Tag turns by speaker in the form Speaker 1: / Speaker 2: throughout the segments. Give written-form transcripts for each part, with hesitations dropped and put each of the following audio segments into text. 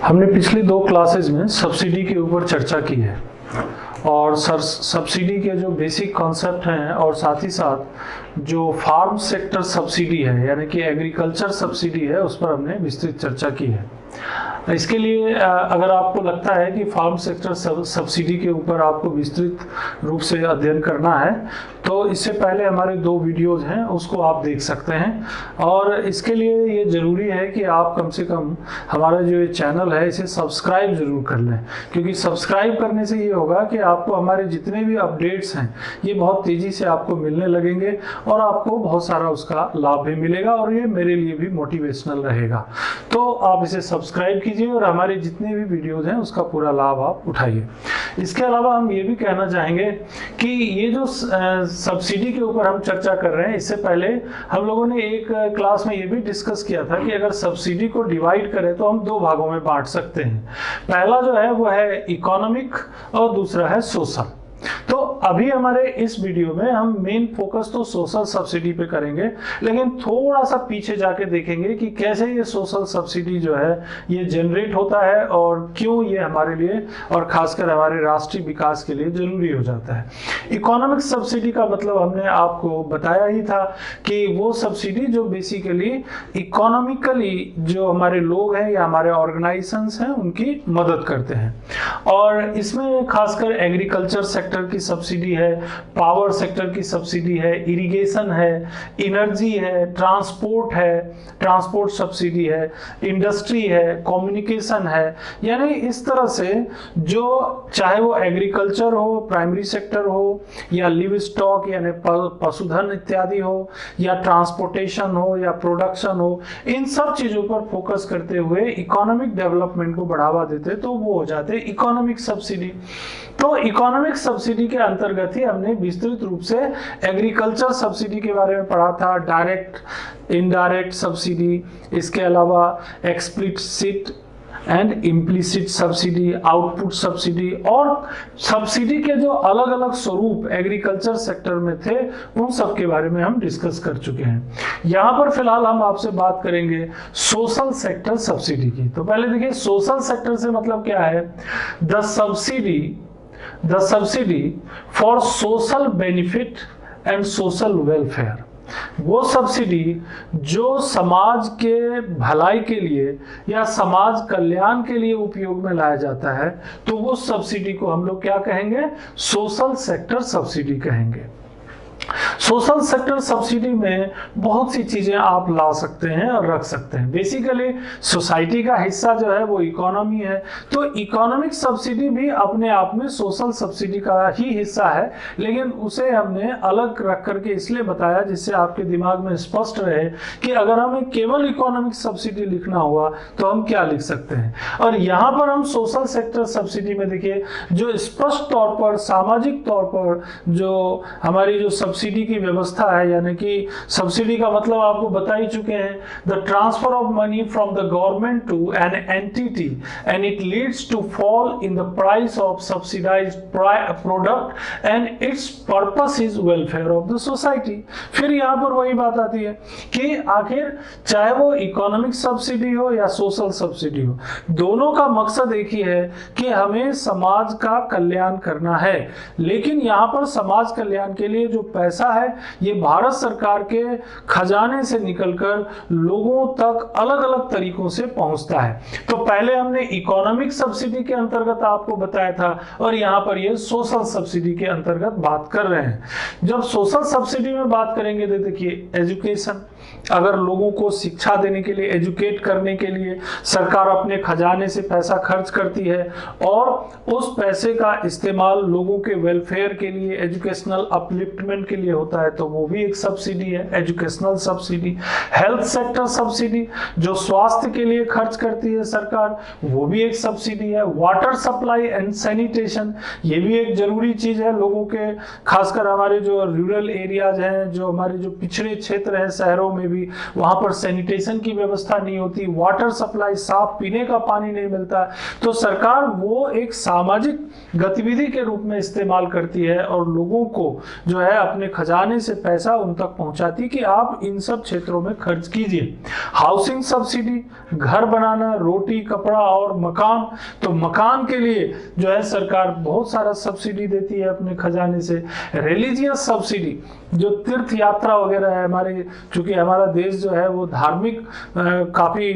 Speaker 1: हमने पिछली 2 क्लासेज में सब्सिडी के ऊपर चर्चा की है और सब्सिडी के जो बेसिक कॉन्सेप्ट हैं और साथ ही साथ जो फार्म सेक्टर सब्सिडी है यानी कि एग्रीकल्चर सब्सिडी है उस पर हमने विस्तृत चर्चा की है। इसके लिए अगर आपको लगता है कि फार्म सेक्टर सब्सिडी के ऊपर आपको विस्तृत रूप से अध्ययन करना है तो इससे पहले हमारे 2 वीडियोज हैं उसको आप देख सकते हैं और इसके लिए ये ज़रूरी है कि आप कम से कम हमारा जो ये चैनल है इसे सब्सक्राइब ज़रूर कर लें, क्योंकि सब्सक्राइब करने से ये होगा कि आपको हमारे जितने भी अपडेट्स हैं ये बहुत तेज़ी से आपको मिलने लगेंगे और आपको बहुत सारा उसका लाभ भी मिलेगा और ये मेरे लिए भी मोटिवेशनल रहेगा। तो आप इसे सब्सक्राइब कीजिए और हमारे जितने भी वीडियोज़ हैं उसका पूरा लाभ आप उठाइए। इसके अलावा हम ये भी कहना चाहेंगे कि ये जो सब्सिडी के ऊपर हम चर्चा कर रहे हैं, इससे पहले हम लोगों ने एक क्लास में ये भी डिस्कस किया था कि अगर सब्सिडी को डिवाइड करें तो हम 2 भागों में बांट सकते हैं। पहला जो है वो है इकोनॉमिक और दूसरा है सोशल। तो अभी हमारे इस वीडियो में हम मेन फोकस तो सोशल सब्सिडी पे करेंगे, लेकिन थोड़ा सा पीछे जाके देखेंगे कि कैसे ये सोशल सब्सिडी जो है ये जनरेट होता है और क्यों ये हमारे लिए और खासकर हमारे राष्ट्रीय विकास के लिए जरूरी हो जाता है। इकोनॉमिक सब्सिडी का मतलब हमने आपको बताया ही था कि वो सब्सिडी जो बेसिकली इकोनॉमिकली जो हमारे लोग हैं या हमारे ऑर्गेनाइजेशंस हैं उनकी मदद करते हैं, और इसमें खासकर एग्रीकल्चर सेक्टर की सब्सिडी है, पावर सेक्टर की सब्सिडी है, इरिगेशन है, एनर्जी है, ट्रांसपोर्ट सब्सिडी है, इंडस्ट्री है, कम्युनिकेशन है। यानी इस तरह से जो चाहे वो एग्रीकल्चर हो, प्राइमरी सेक्टर हो या लिव स्टॉक यानी पशुधन इत्यादि हो या ट्रांसपोर्टेशन हो या प्रोडक्शन हो, इन सब चीजों पर फोकस करते हुए इकोनॉमिक डेवलपमेंट को बढ़ावा देते तो वो हो जाते इकोनॉमिक सब्सिडी। तो इकोनॉमिक सब्सिडी के अंतर्गत ही हमने विस्तृत रूप से एग्रीकल्चर सब्सिडी के बारे में पढ़ा था, डायरेक्ट इनडायरेक्ट सब्सिडी, इसके अलावा explicit and implicit subsidy, output subsidy, और सब्सिडी के जो अलग अलग स्वरूप एग्रीकल्चर सेक्टर में थे उन सब के बारे में हम डिस्कस कर चुके हैं। यहाँ पर फिलहाल हम आपसे बात करेंगे सोशल सेक्टर सब्सिडी की। तो पहले देखिए सोशल सेक्टर से मतलब क्या है। The subsidy for social benefit and social welfare, वो सब्सिडी जो समाज के भलाई के लिए या समाज कल्याण के लिए उपयोग में लाया जाता है, तो वो सब्सिडी को हम लोग क्या कहेंगे, सोशल सेक्टर सब्सिडी कहेंगे। सोशल सेक्टर सब्सिडी में बहुत सी चीजें आप ला सकते हैं और रख सकते हैं। बेसिकली सोसाइटी का हिस्सा जो है वो इकोनॉमी है, तो इकोनॉमिक सब्सिडी भी अपने आप में सोशल सब्सिडी का ही हिस्सा है, लेकिन उसे हमने अलग रख करके इसलिए बताया जिससे आपके दिमाग में स्पष्ट रहे कि अगर हमें केवल इकोनॉमिक सब्सिडी लिखना हुआ तो हम क्या लिख सकते हैं। और यहाँ पर हम सोशल सेक्टर सब्सिडी में देखिए जो स्पष्ट तौर पर सामाजिक तौर पर जो हमारी जो सब्सिडी की व्यवस्था है, यानी कि सब्सिडी का मतलब आपको बता ही चुके हैं, the transfer of money from the government to an entity and it leads to fall in the price of subsidised product and its purpose is welfare of the society. फिर यहाँ पर वही बात आती है कि आखिर चाहे वो इकोनॉमिक सब्सिडी हो या सोशल सब्सिडी हो, दोनों का मकसद एक ही है कि हमें समाज का कल्याण करना है, लेकिन यहाँ पर समाज कल्याण के लिए जो पैसा है ये भारत सरकार के खजाने से निकलकर लोगों तक अलग अलग तरीकों से पहुंचता है। तो पहले हमने इकोनॉमिक सब्सिडी के अंतर्गत आपको बताया था और यहां पर ये सोशल सब्सिडी के अंतर्गत बात कर रहे हैं। जब सोशल सब्सिडी में बात करेंगे तो देखिए एजुकेशन, अगर लोगों को शिक्षा देने के लिए, एजुकेट करने के लिए सरकार अपने खजाने से पैसा खर्च करती है और उस पैसे का इस्तेमाल लोगों के वेलफेयर के लिए, एजुकेशनल अपलिफ्टमेंट के लिए होता है, तो वो भी एक सब्सिडी है, educational subsidy. Health sector subsidy जो स्वास्थ्य के लिए खर्च करती है सरकार, वो भी एक सब्सिडी है। वाटर सप्लाई एंड सैनिटेशन, ये भी एक जरूरी चीज है लोगों के, खासकर हमारे जो रूरल एरियाज हैं, जो हमारे जो पिछड़े क्षेत्र हैं शहरों में भी, वहां पर सैनिटेशन की व्यवस्था नहीं होती, वाटर सप्लाई, साफ पीने का पानी नहीं मिलता, तो सरकार वो एक सामाजिक गतिविधि के रूप में इस्तेमाल करती है और लोगों को जो है अपने अपने खजाने से पैसा उन तक पहुंचाती कि आप इन सब क्षेत्रों में खर्च कीजिए। हाउसिंग सब्सिडी, घर बनाना, रोटी, कपड़ा और मकान, तो मकान के लिए जो है सरकार बहुत सारा सब्सिडी देती है अपने खजाने से। रिलीजियस सब्सिडी, जो तीर्थ यात्रा वगैरह है, हमारे चूंकि हमारा देश जो है वो धार्मिक, काफी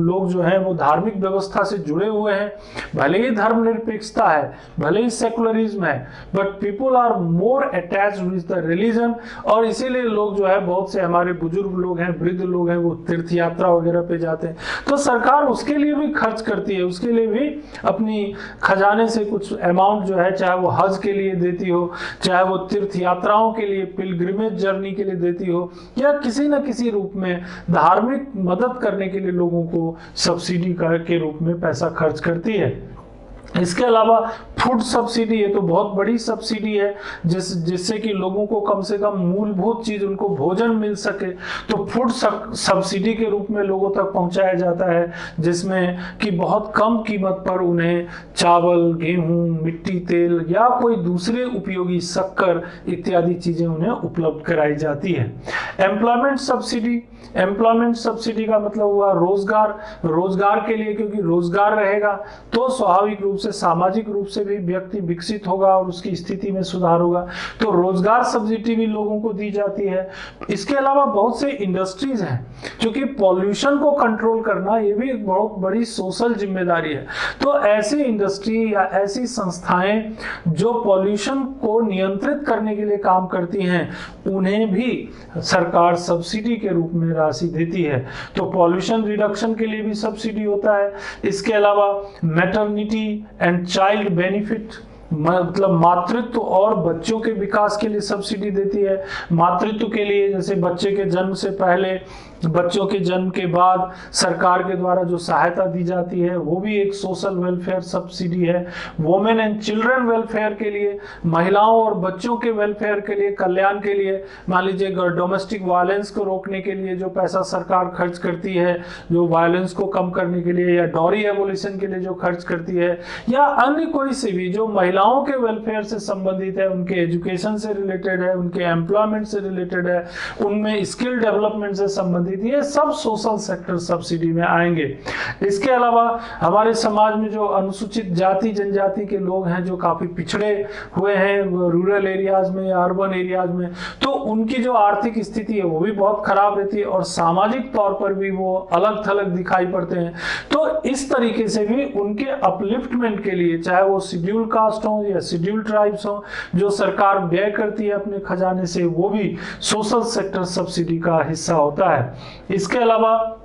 Speaker 1: लोग जो हैं वो धार्मिक व्यवस्था से जुड़े हुए हैं, भले ही धर्मनिरपेक्षता है, भले ही सेकुलरिज्म है, but people are more attached with the religion, और इसीलिए लोग जो है, बहुत से हमारे बुजुर्ग लोग हैं, वृद्ध लोग हैं, वो तीर्थ यात्रा वगैरह पे जाते हैं। तो सरकार उसके लिए भी खर्च करती है, उसके लिए भी अपनी खजाने से कुछ अमाउंट जो है, चाहे वो हज के लिए देती हो, चाहे वो तीर्थ यात्राओं के लिए, पिलग्रिमेज जर्नी के लिए देती हो, या किसी न किसी रूप में धार्मिक मदद करने के लिए लोगों को सब्सिडी के रूप में पैसा खर्च करती है। इसके अलावा फूड सब्सिडी, ये तो बहुत बड़ी सब्सिडी है, जिससे कि लोगों को कम से कम मूलभूत चीज, उनको भोजन मिल सके। तो फूड सब्सिडी के रूप में लोगों तक पहुंचाया जाता है, जिसमें कि बहुत कम कीमत पर उन्हें चावल, गेहूं, मिट्टी तेल या कोई दूसरे उपयोगी शक्कर इत्यादि चीजें उन्हें उपलब्ध कराई जाती है। एम्प्लॉयमेंट सब्सिडी, एम्प्लॉयमेंट सब्सिडी का मतलब हुआ रोजगार, रोजगार के लिए, क्योंकि रोजगार रहेगा तो स्वाभाविक रूप से, सामाजिक रूप से भी व्यक्ति विकसित होगा और उसकी स्थिति में सुधार होगा। तो रोजगार सब्सिडी भी लोगों को दी जाती है। इसके अलावा बहुत से इंडस्ट्रीज हैं, क्योंकि पॉल्यूशन को कंट्रोल करना ये भी एक बहुत बड़ी सोशल जिम्मेदारी है। तो ऐसी इंडस्ट्री या ऐसी संस्थाएं जो पॉल्यूशन को नियंत्रित करने के लिए काम करती हैं, उन्हें भी सरकार सब्सिडी के रूप में राशि देती है। तो पॉल्यूशन रिडक्शन के लिए भी सब्सिडी होता है। इसके अलावा मैटरनिटी एंड चाइल्ड बेनिफिट, मतलब मातृत्व और बच्चों के विकास के लिए सब्सिडी देती है। मातृत्व के लिए, जैसे बच्चे के जन्म से पहले, बच्चों के जन्म के बाद सरकार के द्वारा जो सहायता दी जाती है, वो भी एक सोशल वेलफेयर सब्सिडी है। वुमेन एंड चिल्ड्रन वेलफेयर के लिए, महिलाओं और बच्चों के वेलफेयर के लिए, कल्याण के लिए, मान लीजिए डोमेस्टिक वायलेंस को रोकने के लिए जो पैसा सरकार खर्च करती है, जो वायलेंस को कम करने के लिए, या डॉरी एबोलिशन के लिए जो खर्च करती है, या अन्य कोई से भी जो महिलाओं के वेलफेयर से संबंधित है, उनके एजुकेशन से रिलेटेड है, उनके एम्प्लॉयमेंट से रिलेटेड है, उनमें स्किल डेवलपमेंट से संबंधित, ये सब सोशल सेक्टर सब्सिडी में आएंगे। इसके अलावा हमारे समाज में जो अनुसूचित जाति जनजाति के लोग हैं, जो काफी पिछड़े हुए हैं रूरल एरियाज में या अर्बन एरियाज में, तो उनकी जो आर्थिक स्थिति है वो भी बहुत खराब रहती है और सामाजिक तौर पर भी वो अलग थलग दिखाई पड़ते हैं। तो इस तरीके से भी उनके अपलिफ्टमेंट के लिए, चाहे वो शेड्यूल कास्ट हो या शेड्यूल ट्राइब्स हो, जो सरकार व्यय करती है अपने खजाने से, वो भी सोशल सेक्टर सब्सिडी का हिस्सा होता है। इसके अलावा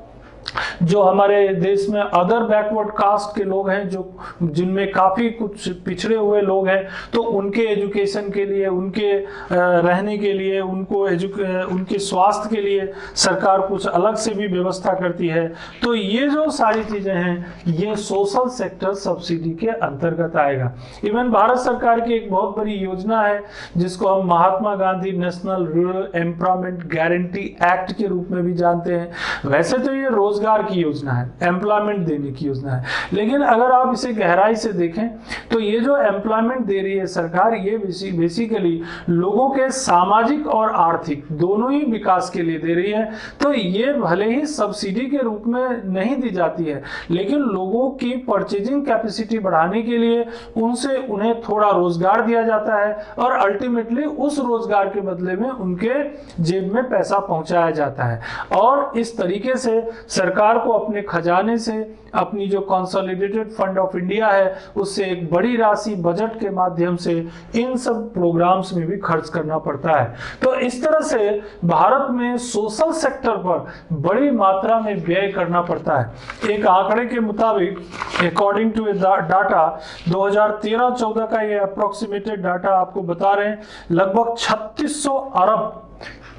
Speaker 1: जो हमारे देश में अदर बैकवर्ड कास्ट के लोग हैं, जो जिनमें काफी कुछ पिछड़े हुए लोग हैं, तो उनके एजुकेशन के लिए, उनके रहने के लिए, उनके स्वास्थ्य के लिए सरकार कुछ अलग से भी व्यवस्था करती है। तो ये जो सारी चीजें हैं, ये सोशल सेक्टर सब्सिडी के अंतर्गत आएगा। इवन भारत सरकार की एक बहुत बड़ी योजना है, जिसको हम Mahatma Gandhi national rural employment guarantee act के रूप में भी जानते हैं। वैसे तो ये रोजगार की योजना है, एम्प्लॉयमेंट देने की योजना है, लेकिन अगर आप इसे गहराई से देखें तो ये जो एम्प्लॉयमेंट दे रही है सरकार, ये बेसिकली लोगों के सामाजिक और आर्थिक दोनों ही विकास के लिए दे रही है। तो ये भले ही सब्सिडी के रूप में नहीं दी जाती है, लेकिन लोगों की परचेजिंग कैपेसिटी बढ़ाने के लिए उनसे उन्हें थोड़ा रोजगार दिया जाता है और अल्टीमेटली उस रोजगार के बदले में उनके जेब में पैसा पहुंचाया जाता है। और इस तरीके से सरकार को अपने खजाने से, अपनी जो कंसोलिडेटेड फंड ऑफ इंडिया है, उससे एक बड़ी राशि बजट के माध्यम से इन सब प्रोग्राम्स में भी खर्च करना पड़ता है। तो इस तरह से भारत में सोशल सेक्टर पर बड़ी मात्रा में व्यय करना पड़ता है। एक आंकड़े के मुताबिक, अकॉर्डिंग टू डाटा 2013-14 का ये अप्रोक्सीमेटेड डाटा आपको बता रहे हैं, लगभग 3600 अरब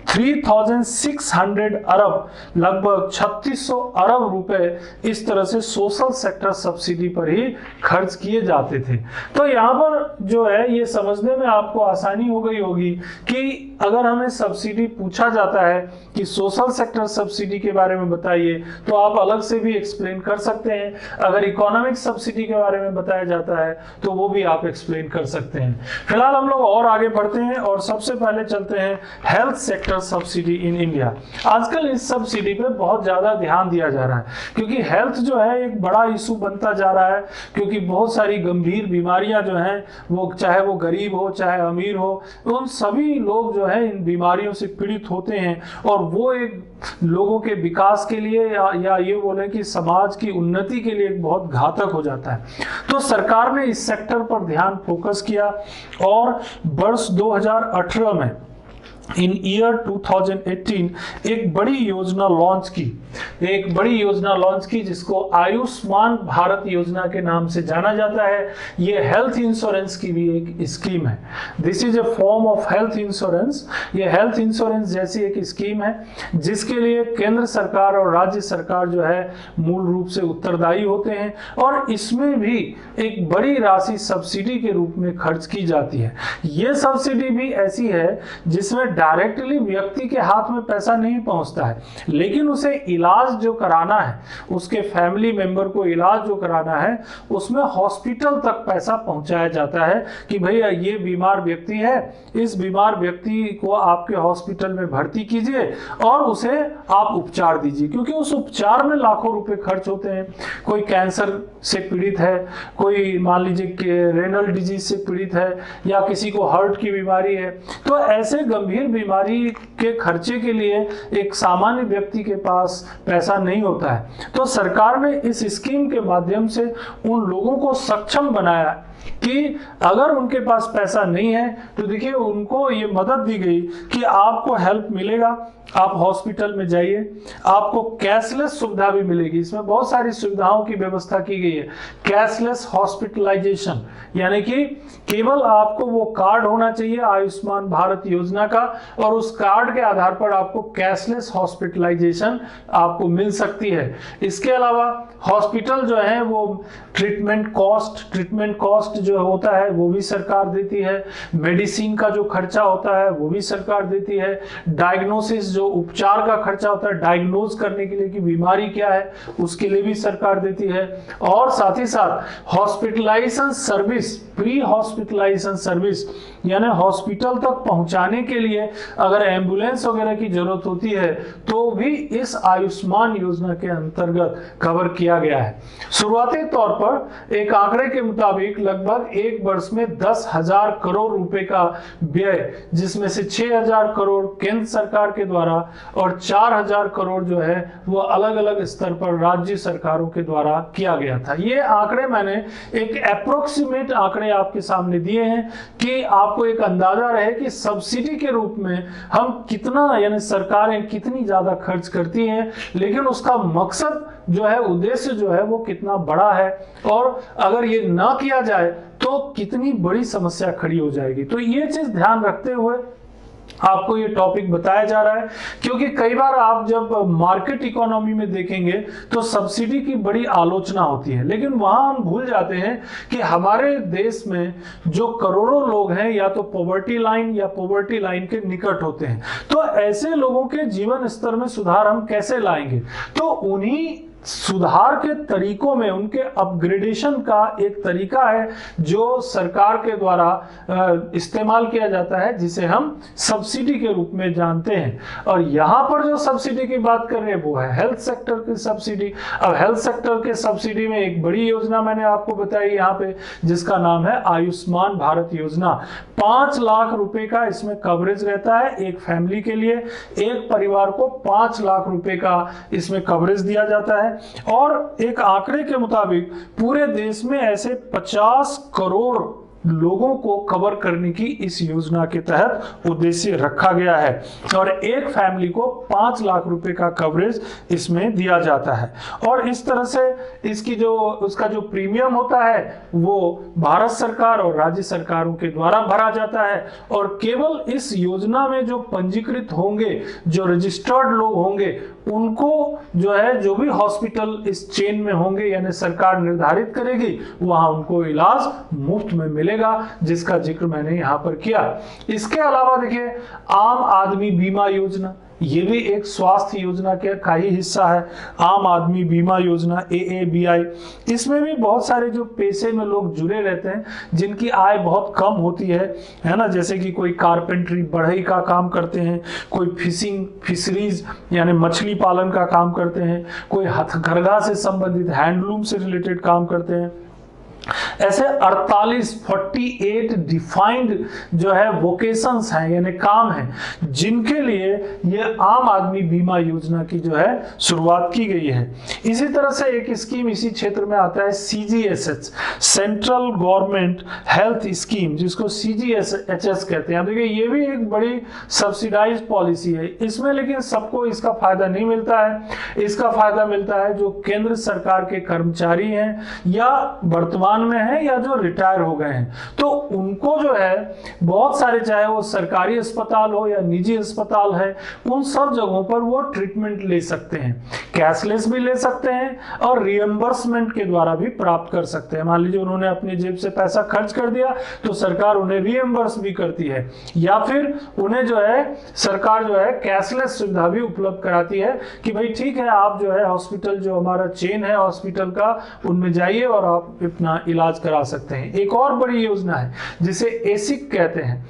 Speaker 1: 3600 अरब, लगभग 3600 अरब रुपए इस तरह से सोशल सेक्टर सब्सिडी पर ही खर्च किए जाते थे। तो यहाँ पर जो है, ये समझने में आपको आसानी हो गई होगी कि अगर हमें सब्सिडी पूछा जाता है कि सोशल सेक्टर सब्सिडी के बारे में बताइए, तो आप अलग से भी एक्सप्लेन कर सकते हैं। अगर इकोनॉमिक सब्सिडी के बारे में बताया जाता है तो वो भी आप एक्सप्लेन कर सकते हैं। फिलहाल हम लोग और आगे बढ़ते हैं और सबसे पहले चलते हैं health sector subsidy in India. आजकल इस सब्सिडी पे बहुत ज्यादा ध्यान दिया जा रहा है, क्योंकि हेल्थ जो है एक बड़ा इशू बनता जा रहा है, क्योंकि बहुत सारी गंभीर बीमारियां जो हैं, वो चाहे वो गरीब हो चाहे अमीर हो, उन सभी लोग जो है इन बीमारियों से पीड़ित होते हैं, और वो एक लोगों के विकास के लिए या ये बोले कि समाज की उन्नति के लिए एक बहुत घातक हो जाता है। तो सरकार ने इस सेक्टर पर ध्यान फोकस किया और वर्ष 2018 में इन ईयर 2018 एक बड़ी योजना लॉन्च की जिसको आयुष्मान भारत योजना के नाम से जाना जाता है। ये हेल्थ इंश्योरेंस की भी एक स्कीम है। This is a form of health insurance. ये हेल्थ इंश्योरेंस जैसी एक स्कीम है जिसके लिए केंद्र सरकार और राज्य सरकार जो है मूल रूप से उत्तरदायी होते हैं, और इसमें भी एक बड़ी राशि सब्सिडी के रूप में खर्च की जाती है। ये सब्सिडी भी ऐसी है जिसमें डायरेक्टली व्यक्ति के हाथ में पैसा नहीं पहुंचता है, लेकिन उसे इलाज जो कराना है, उसके फैमिली मेंबर को इलाज जो कराना है, उसमें हॉस्पिटल तक पैसा पहुंचाया जाता है कि भैया ये बीमार व्यक्ति है, इस बीमार व्यक्ति को आपके हॉस्पिटल में भर्ती कीजिए और उसे आप उपचार दीजिए, क्योंकि उस उपचार में लाखों रुपए खर्च होते हैं। कोई कैंसर से पीड़ित है, कोई मान लीजिए रेनल डिजीज से पीड़ित है, या किसी को हार्ट की बीमारी है, तो ऐसे गंभीर बीमारी के खर्चे के लिए एक सामान्य व्यक्ति के पास पैसा नहीं होता है। तो सरकार ने इस स्कीम के माध्यम से उन लोगों को सक्षम बनाया कि अगर उनके पास पैसा नहीं है तो देखिए उनको ये मदद दी गई कि आपको हेल्प मिलेगा, आप हॉस्पिटल में जाइए, आपको कैशलेस सुविधा भी मिलेगी। इसमें बहुत सारी सुविधाओं की व्यवस्था की गई है। कैशलेस हॉस्पिटलाइजेशन, यानी कि केवल आपको वो कार्ड होना चाहिए आयुष्मान भारत योजना का, और उस कार्ड के आधार पर आपको कैशलेस हॉस्पिटलाइजेशन आपको मिल सकती है। इसके अलावा हॉस्पिटल जो है वो ट्रीटमेंट कॉस्ट जो होता है वो भी सरकार देती है। मेडिसिन का जो खर्चा होता है वो भी सरकार देती है। डायग्नोसिस, जो उपचार का खर्चा होता है डायग्नोज करने के लिए कि बीमारी क्या है, उसके लिए भी सरकार देती है। और साथ ही साथ hospitalisation service, pre hospitalisation service, यानी हॉस्पिटल तक पहुंचाने के लिए अगर एम्बुलेंस वगैरह की जरूरत होती है तो भी इस आयुष्मान योजना के अंतर्गत कवर किया गया है। शुरुआती तौर पर एक आंकड़े के मुताबिक लगभग एक वर्ष में 10,000 करोड़ रुपए का व्यय, जिसमें से 6,000 करोड़ केंद्र सरकार के द्वारा और 4,000 करोड़ जो है वो अलग अलग स्तर पर राज्य सरकारों के द्वारा किया गया था। ये आंकड़े मैंने एक अप्रोक्सीमेट आंकड़े आपके सामने दिए हैं कि आपको एक अंदाजा रहे कि सब्सिडी के रूप में हम कितना, यानी सरकारें कितनी ज्यादा खर्च करती हैं, लेकिन उसका मकसद जो है, उद्देश्य जो है वो कितना बड़ा है, और अगर ये ना किया जाए तो कितनी बड़ी समस्या खड़ी हो जाएगी। तो ये चीज ध्यान रखते हुए आपको ये टॉपिक बताया जा रहा है, क्योंकि कई बार आप जब मार्केट इकोनॉमी में देखेंगे तो सब्सिडी की बड़ी आलोचना होती है, लेकिन वहां हम भूल जाते हैं कि हमारे देश में जो करोड़ों लोग हैं या तो पॉवर्टी लाइन या पॉवर्टी लाइन के निकट होते हैं, तो ऐसे लोगों के जीवन स्तर में सुधार हम कैसे लाएंगे? तो उन्हीं सुधार के तरीकों में उनके अपग्रेडेशन का एक तरीका है जो सरकार के द्वारा इस्तेमाल किया जाता है, जिसे हम सब्सिडी के रूप में जानते हैं। और यहाँ पर जो सब्सिडी की बात कर रहे हैं वो है हेल्थ सेक्टर की सब्सिडी। अब हेल्थ सेक्टर के सब्सिडी में एक बड़ी योजना मैंने आपको बताई यहाँ पे, जिसका नाम है आयुष्मान भारत योजना। 5 लाख रुपए का इसमें कवरेज रहता है एक फैमिली के लिए। एक परिवार को 5 लाख रुपए का इसमें कवरेज दिया जाता है, और एक आंकड़े के मुताबिक पूरे देश में ऐसे 50 करोड़ लोगों को कवर करने की इस योजना के तहत उद्देश्य रखा गया है, और एक फैमिली को 5 लाख रुपए का कवरेज इसमें दिया जाता है। और इस तरह से इसकी जो उसका जो प्रीमियम होता है वो भारत सरकार और राज्य सरकारों के द्वारा भरा जाता है, और केवल इस योजना में जो पंजीकृत होंगे, जो रजिस्टर्ड लोग होंगे, उनको जो है जो भी हॉस्पिटल इस चेन में होंगे यानी सरकार निर्धारित करेगी, वहां उनको इलाज मुफ्त में मिलेगा, जिसका जिक्र मैंने यहाँ पर किया। इसके अलावा देखिए आम आदमी बीमा योजना, ये भी एक स्वास्थ्य योजना का ही हिस्सा है। आम आदमी बीमा योजना AABI, इसमें भी बहुत सारे जो पेशे में लोग जुड़े रहते हैं जिनकी आय बहुत कम होती है ना, जैसे कि कोई कारपेंटरी बढ़ई का काम करते हैं, कोई फिशरीज यानी मछली पालन का काम करते हैं, कोई हथकरघा से संबंधित हैंडलूम से रिलेटेड काम करते हैं। ऐसे 48 डिफाइंड जो है वोकेशंस हैं यानी काम हैं जिनके लिए ये आम आदमी बीमा योजना की जो है शुरुआत की गई है। इसी तरह से एक स्कीम इसी क्षेत्र में आता है CGHS, central government health scheme, जिसको CGHS कहते हैं। देखिए ये भी एक बड़ी सब्सिडाइज्ड पॉलिसी है, इसमें लेकिन सबको इसका फायदा नहीं मिलता है। इसका फायदा मिलता है जो केंद्र सरकार के कर्मचारी हैं या वर्तमान में है या जो रिटायर हो गए हैं, तो उनको जो है बहुत सारे, चाहे वो सरकारी अस्पताल हो या निजी अस्पताल है, उन सब जगहों पर वो ट्रीटमेंट ले सकते हैं। कैशलेस भी ले सकते हैं और रिएम्बर्समेंट के द्वारा भी प्राप्त कर सकते हैं। मान लीजिए उन्होंने अपनी जेब से पैसा खर्च कर दिया तो सरकार उन्हें रिएम्बर्स भी करती है, या फिर उन्हें जो है सरकार जो है कैशलेस सुविधा भी उपलब्ध कराती है कि भाई ठीक है, आप जो है हॉस्पिटल जो हमारा चेन है हॉस्पिटल का, उनमें जाइए और आप अपना इलाज करा सकते हैं। एक और बड़ी योजना है जिसे ASIC कहते हैं,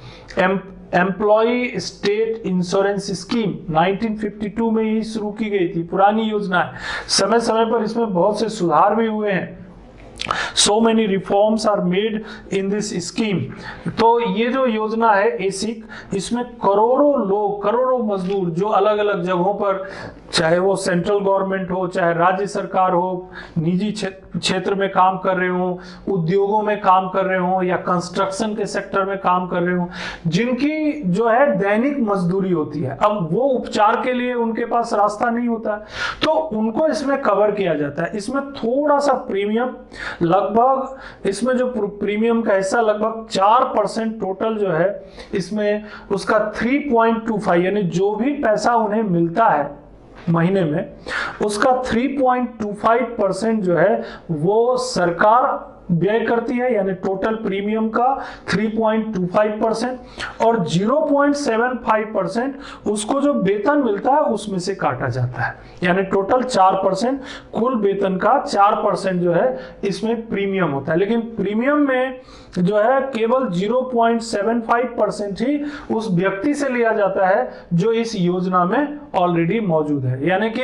Speaker 1: एम्प्लॉय स्टेट इंश्योरेंस स्कीम, 1952 में ही शुरू की गई थी, पुरानी योजना है। समय समय पर इसमें बहुत से सुधार भी हुए हैं। So many reforms are made in this scheme। तो ये जो योजना है ASIC, इसमें करोड़ों लोग, करोड़ों मजदूर जो अलग अलग जगहों पर, चाहे वो सेंट्रल गवर्नमेंट हो, चाहे राज्य सरकार हो, निजी क्षेत्र में काम कर रहे हो, उद्योगों में काम कर रहे हो या कंस्ट्रक्शन के सेक्टर में काम कर रहे हो, जिनकी जो है दैनिक मजदूरी होती है, अब वो उपचार के लिए उनके पास रास्ता नहीं होता है, तो उनको इसमें कवर किया जाता है। इसमें थोड़ा सा प्रीमियम, लगभग इसमें जो प्रीमियम का हिस्सा लगभग 4% टोटल जो है इसमें उसका 3.25 यानी जो भी पैसा उन्हें मिलता है महीने में, उसका 3.25% जो है वो सरकार व्यय करती है, यानी टोटल प्रीमियम का 3.25%, और 0.75% उसको जो वेतन मिलता है उसमें से काटा जाता है, यानी टोटल 4%, कुल वेतन का 4% जो है इसमें प्रीमियम होता है। लेकिन प्रीमियम में जो है केवल 0.75% ही उस व्यक्ति से लिया जाता है जो इस योजना में ऑलरेडी मौजूद है। यानी कि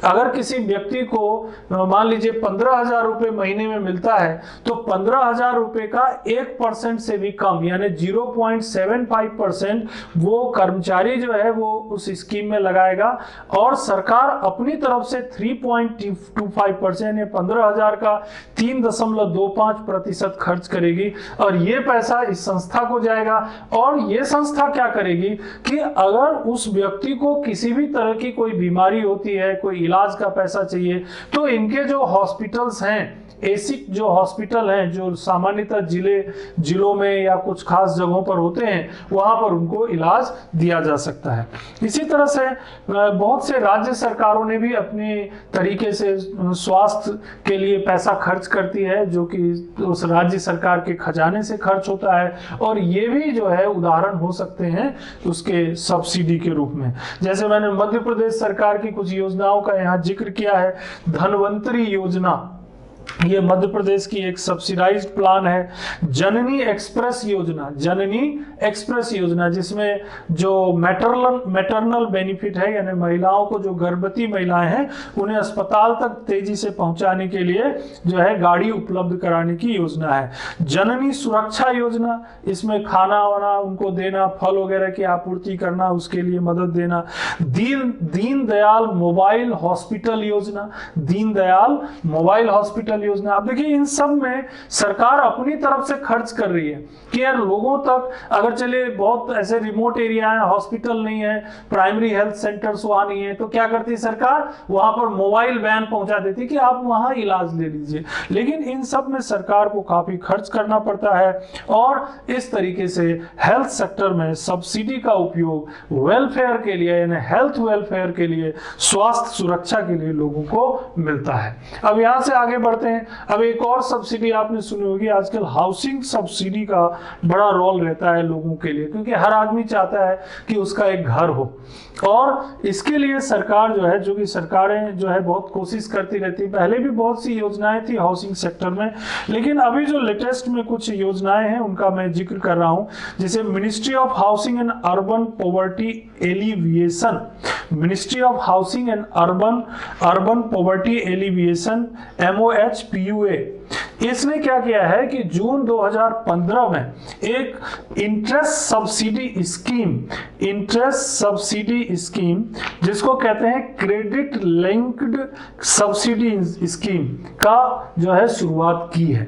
Speaker 1: अगर किसी व्यक्ति को मान लीजिए 15,000 रुपए महीने में मिलता है, तो 15,000 रुपए का 1% से भी कम यानी 0.75% वो कर्मचारी जो है वो उस स्कीम में लगाएगा, और सरकार अपनी तरफ से 3.25% या 15,000 का 3.25% खर्च करेगी, और ये पैसा इस संस्था को जाएगा। और ये संस्था क्या करेगी कि अगर उस व्यक्ति को किसी भी तरह की कोई बीमारी होती है, कोई इलाज का पैसा चाहिए, तो इनके जो हॉस्पिटल्स हैं, ASIC जो हॉस्पिटल हैं जो सामान्यतः जिलों में या कुछ खास जगहों पर होते हैं, वहां पर उनको इलाज दिया जा सकता है। इसी तरह से बहुत से राज्य सरकारों ने भी अपने तरीके से स्वास्थ्य के लिए पैसा खर्च करती है, जो कि उस राज्य सरकार के खजाने से खर्च होता है, और ये भी जो है उदाहरण हो सकते हैं उसके सब्सिडी के रूप में। जैसे मैंने मध्य प्रदेश सरकार की कुछ योजनाओं का यहाँ जिक्र किया है, धन्वंतरी योजना, ये मध्य प्रदेश की एक सब्सिडाइज्ड प्लान है। जननी एक्सप्रेस योजना, जननी एक्सप्रेस योजना, जिसमें जो मैटरनल बेनिफिट है, यानी महिलाओं को, जो गर्भवती महिलाएं हैं उन्हें अस्पताल तक तेजी से पहुंचाने के लिए जो है गाड़ी उपलब्ध कराने की योजना है। जननी सुरक्षा योजना, इसमें खाना वाना उनको देना, फल वगैरह की आपूर्ति करना, उसके लिए मदद देना। दीन दयाल मोबाइल हॉस्पिटल योजना, दीन दयाल मोबाइल हॉस्पिटल योजना, अब देखिए इन सब में सरकार अपनी तरफ से खर्च कर रही है कि यार लोगों तक, अगर चले बहुत ऐसे रिमोट एरिया है, हॉस्पिटल नहीं है, प्राइमरी हेल्थ सेंटर्स वहां नहीं है, तो क्या करती है सरकार, वहां पर मोबाइल वैन पहुंचा देती है कि आप वहां इलाज ले लीजिए। लेकिन इन सब में सरकार को काफी खर्च करना पड़ता है और इस तरीके से हेल्थ सेक्टर में सब्सिडी का उपयोग वेलफेयर के लिए, यानी हेल्थ वेलफेयर के लिए, स्वास्थ्य सुरक्षा के लिए लोगों को मिलता है। अब यहां से आगे बढ़ते हैं। अब एक और सब्सिडी आपने सुनी होगी, आजकल हाउसिंग सब्सिडी का बड़ा रोल रहता है लोगों के लिए, क्योंकि हर आदमी चाहता है कि उसका एक घर हो, और इसके लिए सरकार जो है, जो कि सरकारें जो है बहुत कोशिश करती रहती है। पहले भी बहुत सी योजनाएं थी हाउसिंग सेक्टर में, लेकिन अभी जो लेटेस्ट में कुछ योजनाएं हैं उनका मैं जिक्र कर रहा हूं। जैसे ministry of housing and urban poverty alleviation, ministry of housing and urban poverty alleviation, MOHPUA, इसने क्या किया है कि जून 2015 में एक इंटरेस्ट सब्सिडी स्कीम जिसको कहते हैं क्रेडिट लिंक्ड सब्सिडी स्कीम का जो है शुरुआत की है।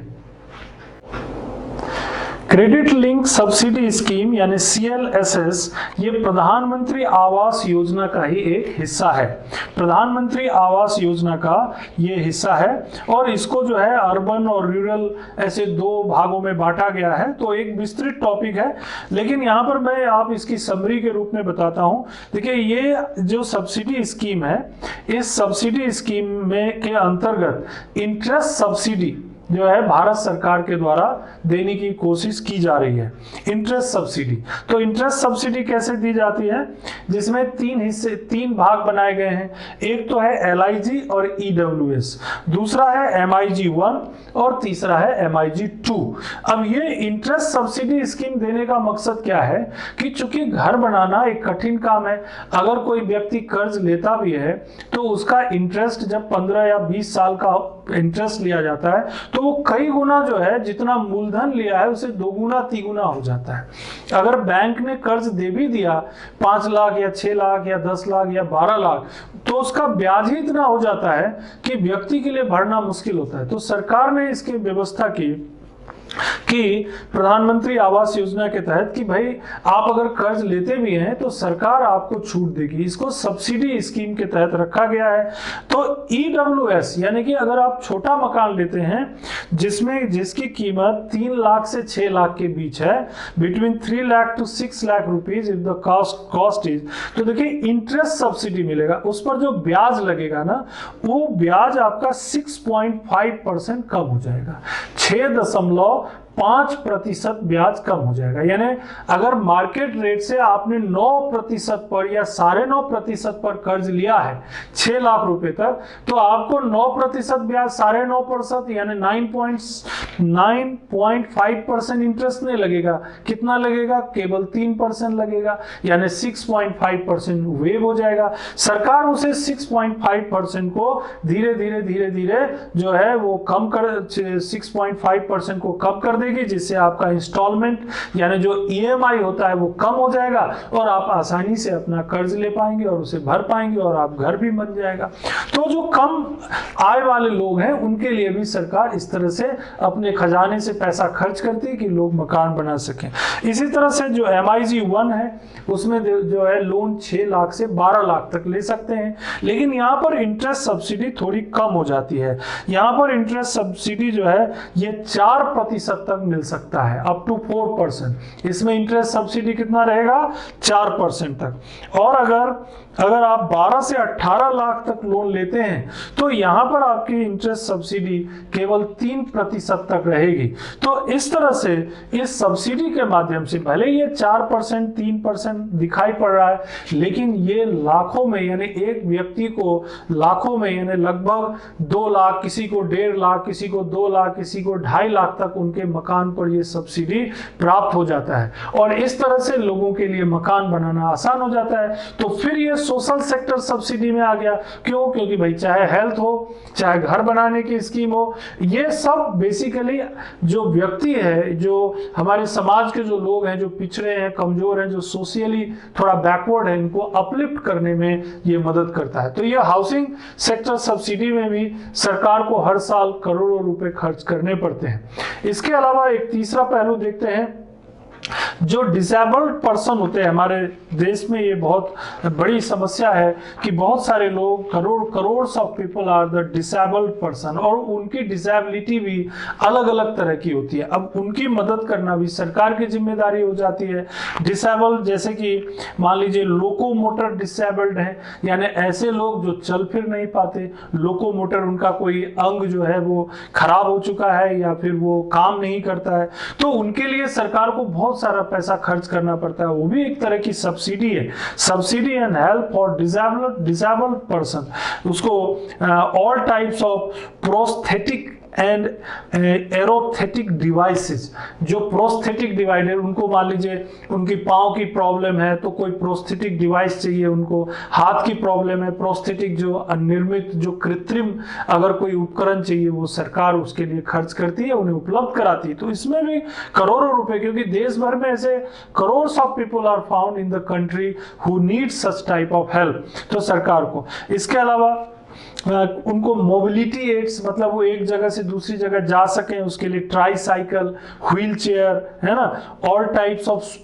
Speaker 1: क्रेडिट लिंक सब्सिडी स्कीम यानी CLSS, ये प्रधानमंत्री आवास योजना का ही एक हिस्सा है। प्रधानमंत्री आवास योजना का ये हिस्सा है और इसको जो है अर्बन और रूरल ऐसे दो भागों में बांटा गया है। तो एक विस्तृत टॉपिक है, लेकिन यहाँ पर मैं आप इसकी समरी के रूप में बताता हूँ। देखिए ये जो सब्सिडी स्कीम है, इस सब्सिडी स्कीम में के अंतर्गत इंटरेस्ट सब्सिडी जो है भारत सरकार के द्वारा देने की कोशिश की जा रही है। इंटरेस्ट सब्सिडी, तो इंटरेस्ट सब्सिडी कैसे दी जाती है, जिसमें तीन भाग बनाए गए हैं। एक तो है LIG और EWS, दूसरा है MIG-1 और तीसरा है MIG-2। अब ये इंटरेस्ट सब्सिडी स्कीम देने का मकसद क्या है कि चूंकि घर बनाना एक कठिन काम है, अगर कोई व्यक्ति कर्ज लेता भी है तो उसका इंटरेस्ट जब 15 या 20 साल का इंटरेस्ट लिया जाता है तो वो कई गुना जो है, जितना मूलधन लिया है उसे 2 गुना 3 गुना हो जाता है। अगर बैंक ने कर्ज दे भी दिया 5 लाख या 6 लाख या 10 लाख या 12 लाख, तो उसका ब्याज ही इतना हो जाता है कि व्यक्ति के लिए भरना मुश्किल होता है। तो सरकार ने इसकी व्यवस्था की कि प्रधानमंत्री आवास योजना के तहत कि भाई आप अगर कर्ज लेते भी हैं तो सरकार आपको छूट देगी। इसको सब्सिडी स्कीम के तहत रखा गया है। तो EWS यानी कि अगर आप छोटा मकान लेते हैं जिसकी कीमत 3 लाख से 6 लाख के बीच है, between 3 lakh to 6 lakh rupees if the cost is, तो देखिए इंटरेस्ट सब्सिडी मिलेगा। उस पर जो ब्याज लगेगा ना, वो ब्याज आपका 6.5% कम हो जाएगा, 6.5% ब्याज कम हो जाएगा। यानी अगर मार्केट रेट से आपने 9% पर या 9.5% पर कर्ज लिया है 6 लाख रुपए तक, तो आपको 9% ब्याज 9.5% यानी 9.5% इंटरेस्ट नहीं लगेगा। कितना लगेगा? केवल 3% लगेगा, यानी 6.5% वेव हो जाएगा। सरकार उसे 6.5% को धीरे धीरे जो है वो कम कर 6.5% को कम कर देगी, जिससे आपका इंस्टॉलमेंट यानी जो EMI होता है वो कम हो जाएगा और आप आसानी से अपना कर्ज ले पाएंगे और उसे भर पाएंगे और आप घर भी बन जाएगा। तो जो कम आय वाले लोग हैं उनके लिए भी सरकार इस तरह से अपने खजाने से पैसा खर्च करती है कि लोग मकान बना सकें। इसी तरह से जो MIG-1 है उसमें जो है लोन 6 लाख से 12 लाख तक ले सकते हैं, लेकिन यहाँ पर इंटरेस्ट सब्सिडी थोड़ी कम हो जाती है। यहाँ पर इंटरेस्ट सब्सिडी जो है ये 4% तक मिल सकता है, अप टू 4%। इसमें इंटरेस्ट सब्सिडी कितना रहेगा? 4% तक। और अगर आप 12 से 18 लाख तक लोन लेते हैं तो यहां पर आपकी इंटरेस्ट सब्सिडी केवल 3% तक रहेगी। तो इस तरह से इस सब्सिडी के माध्यम से भले ये 4% 3% दिखाई पड़ रहा है, लेकिन ये लाखों में यानी एक व्यक्ति को लाखों में यानी लगभग 2 लाख, किसी को 1.5 लाख, किसी को 2 लाख, किसी को 2.5 लाख तक उनके मकान पर ये सब्सिडी प्राप्त हो जाता है और इस तरह से लोगों के लिए मकान बनाना आसान हो जाता है। तो फिर ये सोशल सेक्टर सब्सिडी में आ गया। क्यों? क्योंकि भाई चाहे हेल्थ हो, चाहे घर बनाने की स्कीम हो, ये सब बेसिकली जो व्यक्ति है, जो हमारे समाज के जो लोग हैं, जो पिछड़े हैं, कमजोर हैं, जो सोशली थोड़ा बैकवर्ड है, इनको अपलिफ्ट करने में ये मदद करता है। तो ये हाउसिंग सेक्टर सब्सिडी में भी सरकार को हर साल करोड़ों रुपए खर्च करने पड़ते हैं। इसके अलावा एक तीसरा पहलू देखते हैं, जो डिसेबल्ड पर्सन होते हैं हमारे देश में, ये बहुत बड़ी समस्या है कि बहुत सारे लोग, crore of people are the disabled person, और उनकी डिसेबिलिटी भी अलग अलग तरह की होती है। अब उनकी मदद करना भी सरकार की जिम्मेदारी हो जाती है। डिसेबल्ड जैसे कि मान लीजिए लोकोमोटर डिसेबल्ड है, यानी ऐसे लोग जो चल फिर नहीं पाते, लोकोमोटर उनका कोई अंग जो है वो खराब हो चुका है या फिर वो काम नहीं करता है, तो उनके लिए सरकार को बहुत सारा पैसा खर्च करना पड़ता है। वो भी एक तरह की सब्सिडी है, subsidy and help for disabled person. उसको all types of prosthetic and aesthetic devices, जो प्रोस्थेटिक डिवाइस है, उनको मान लीजिए उनकी पाँव की प्रॉब्लम है तो कोई प्रोस्थेटिक डिवाइस चाहिए, उनको हाथ की प्रॉब्लम है, प्रोस्थेटिक जो निर्मित, जो कृत्रिम अगर कोई उपकरण चाहिए, वो सरकार उसके लिए खर्च करती है, उन्हें उपलब्ध कराती है। तो इसमें भी करोड़ों रुपए, क्योंकि देश भर में ऐसे crore of people are found in the country who need such type of help, तो सरकार को। इसके अलावा उनको मोबिलिटी एड्स, मतलब वो एक जगह से दूसरी जगह जा सकें, उसके लिए ट्राईसाइकिल, व्हील चेयर, है ना, all types of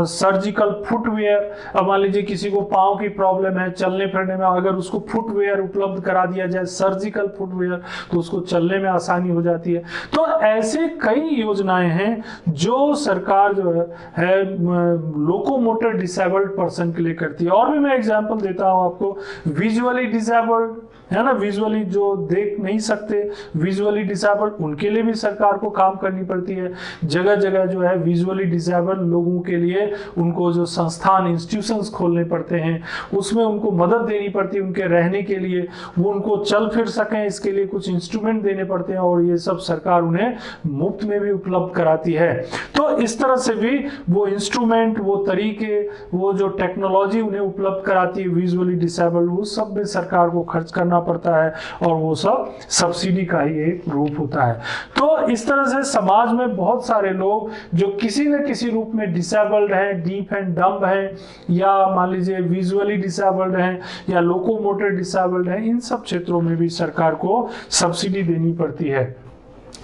Speaker 1: surgical footwear. अब मान लीजिए किसी को पाँव की प्रॉब्लम है, चलने फिरने में, अगर उसको फुटवेयर उपलब्ध करा दिया जाए, सर्जिकल फुटवेयर, तो उसको चलने में आसानी हो जाती है। तो ऐसे कई योजनाएं हैं जो सरकार जो है लोकोमोटर डिसेबल्ड पर्सन के लिए करती है। और भी मैं एग्जांपल देता हूं आपको, विजुअली डिसेबल्ड है ना, विजुअली जो देख नहीं सकते, विजुअली डिसेबल्ड, उनके लिए भी सरकार को काम करनी पड़ती है। जगह जगह जो है विजुअली डिसेबल्ड लोगों के लिए उनको जो संस्थान, इंस्टीट्यूशंस खोलने पड़ते हैं, उसमें उनको मदद देनी पड़ती है उनके रहने के लिए, वो उनको चल फिर सकें, इसके लिए कुछ इंस्ट्रूमेंट देने पड़ते हैं, और ये सब सरकार उन्हें मुफ्त में भी उपलब्ध कराती है। तो इस तरह से भी वो इंस्ट्रूमेंट, वो तरीके, वो जो टेक्नोलॉजी उन्हें उपलब्ध कराती है विजुअली डिसेबल्ड, वो सब में सरकार को खर्च करना पड़ता है, और वो सब सब्सिडी का ही एक रूप होता है। तो इस तरह से समाज में बहुत सारे लोग जो किसी न किसी रूप में डिसेबल्ड हैं, डीफ एंड डम्ब हैं, या मान लीजिए विजुअली डिसेबल्ड हैं, या लोकोमोटर डिसेबल्ड हैं, इन सब क्षेत्रों में भी सरकार को सब्सिडी देनी पड़ती है।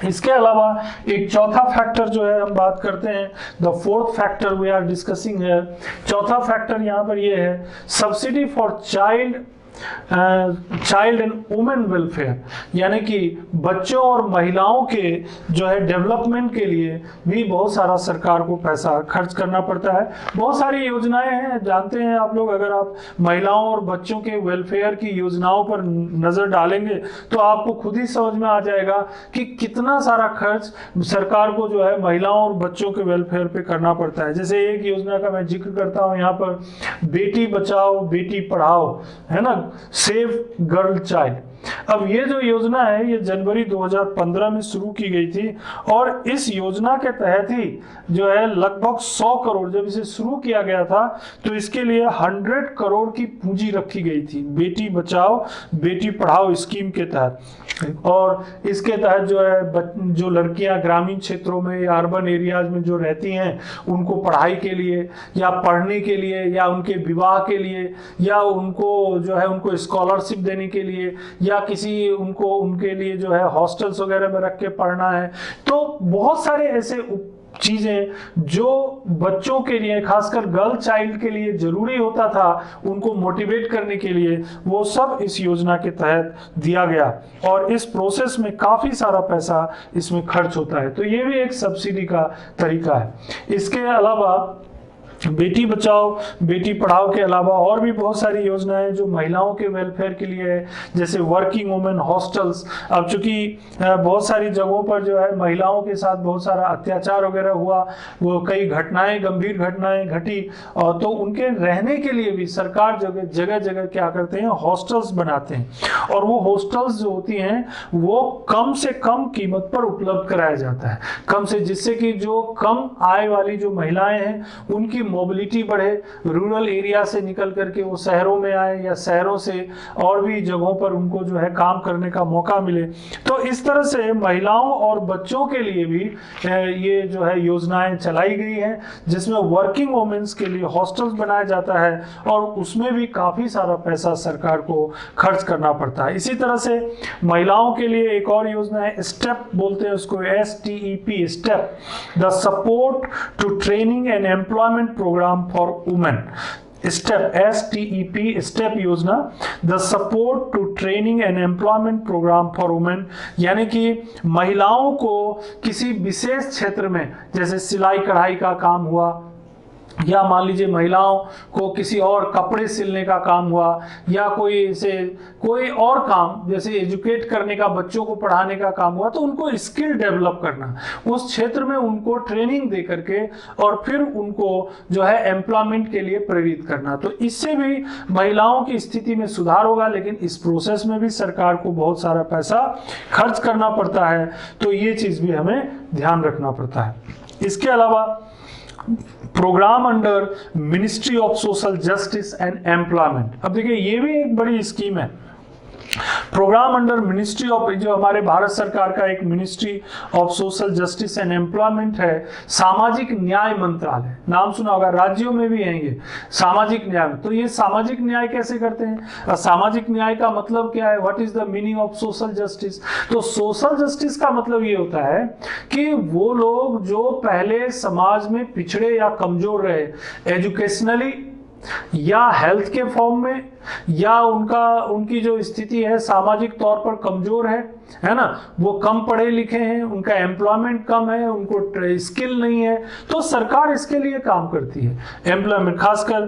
Speaker 1: इसके अलावा एक चौथा फैक्टर जो है हम बात करते हैं, the fourth factor we are discussing है। चौथा फैक्टर यहाँ पर ये है, subsidy for child and women welfare, यानी कि बच्चों और महिलाओं के जो है डेवलपमेंट के लिए भी बहुत सारा सरकार को पैसा खर्च करना पड़ता है। बहुत सारी योजनाएं हैं, जानते हैं आप लोग, अगर आप महिलाओं और बच्चों के वेलफेयर की योजनाओं पर नजर डालेंगे तो आपको खुद ही समझ में आ जाएगा कि कितना सारा खर्च सरकार को जो है महिलाओं और बच्चों के वेलफेयर पे करना पड़ता है। जैसे एक योजना का मैं जिक्र करता हूँ यहाँ पर, बेटी बचाओ बेटी पढ़ाओ, है ना, सेव गर्ल चाइल्ड। अब ये जो योजना है ये जनवरी 2015 में शुरू की गई थी, और इस योजना के तहत ही जो है लगभग 100 करोड़, जब इसे शुरू किया गया था तो इसके लिए 100 करोड़ की पूंजी रखी गई थी बेटी बचाओ बेटी पढ़ाओ स्कीम के तहत। और इसके तहत जो है जो लड़कियां ग्रामीण क्षेत्रों में या अर्बन एरियाज में जो रहती हैं, उनको पढ़ाई के लिए या पढ़ने के लिए या उनके विवाह के लिए या उनको जो है उनको स्कॉलरशिप देने के लिए या किसी उनको उनके लिए जो है हॉस्टल्स वगैरह में रख के पढ़ना है। तो बहुत सारे ऐसे चीजें जो बच्चों के लिए, खासकर गर्ल चाइल्ड के लिए जरूरी होता था, उनको मोटिवेट करने के लिए, वो सब इस योजना के तहत दिया गया, और इस प्रोसेस में काफी सारा पैसा इसमें खर्च होता है। तो ये भी एक सब्सिडी का तरीका है। इसके अलावा बेटी बचाओ बेटी पढ़ाओ के अलावा और भी बहुत सारी योजनाएं जो महिलाओं के वेलफेयर के लिए है, जैसे वर्किंग वुमेन हॉस्टल्स। अब चूंकि बहुत सारी जगहों पर जो है महिलाओं के साथ बहुत सारा अत्याचार वगैरह हुआ, वो कई घटनाएं, गंभीर घटनाएं घटी, और तो उनके रहने के लिए भी सरकार जगह जगह क्या करते हैं, हॉस्टल्स बनाते हैं। और वो हॉस्टल्स जो होती हैं वो कम से कम कीमत पर उपलब्ध कराया जाता है, कम से, जिससे कि जो कम आय वाली जो महिलाएं हैं उनकी मोबिलिटी बढ़े, रूरल एरिया से निकल करके वो शहरों में आए, या शहरों से और भी जगहों पर उनको जो है काम करने का मौका मिले। तो इस तरह से महिलाओं और बच्चों के लिए भी ये जो है योजनाएं चलाई गई हैं, जिसमें वर्किंग वुमेन्स के लिए हॉस्टल्स बनाया जाता है, और उसमें भी काफी सारा पैसा सरकार को खर्च करना पड़ता है। इसी तरह से महिलाओं के लिए एक और योजना है, स्टेप बोलते हैं उसको, STEP, step, the support to training and employment programme for women. Step, STEP, step योजना, the support to training and employment programme for women, यानी कि महिलाओं को किसी विशेष क्षेत्र में, जैसे सिलाई कढ़ाई का काम हुआ, या मान लीजिए महिलाओं को किसी और कपड़े सिलने का काम हुआ, या कोई और काम जैसे एजुकेट करने का, बच्चों को पढ़ाने का काम हुआ, तो उनको स्किल डेवलप करना, उस क्षेत्र में उनको ट्रेनिंग दे करके और फिर उनको जो है एम्प्लॉयमेंट के लिए प्रेरित करना। तो इससे भी महिलाओं की स्थिति में सुधार होगा, लेकिन इस प्रोसेस में भी सरकार को बहुत सारा पैसा खर्च करना पड़ता है, तो ये चीज भी हमें ध्यान रखना पड़ता है। इसके अलावा programme under ministry of social justice and employment, अब देखिए ये भी एक बड़ी स्कीम है। प्रोग्राम अंडर मिनिस्ट्री ऑफ, जो हमारे भारत सरकार का एक ministry of social justice and employment है, सामाजिक न्याय मंत्रालय, नाम सुना होगा, राज्यों में भी है ये सामाजिक न्याय। तो ये सामाजिक न्याय कैसे करते हैं, सामाजिक न्याय का मतलब क्या है, what is the meaning of social justice. तो सोशल जस्टिस का मतलब ये होता है कि वो लोग जो पहले समाज में पिछड़े या कमजोर रहे, एजुकेशनली या हेल्थ के फॉर्म में, या उनकी जो स्थिति है सामाजिक तौर पर कमजोर है ना, वो कम पढ़े लिखे हैं, उनका एम्प्लॉयमेंट कम है, उनको स्किल नहीं है, तो सरकार इसके लिए काम करती है। एम्प्लॉयमेंट, खासकर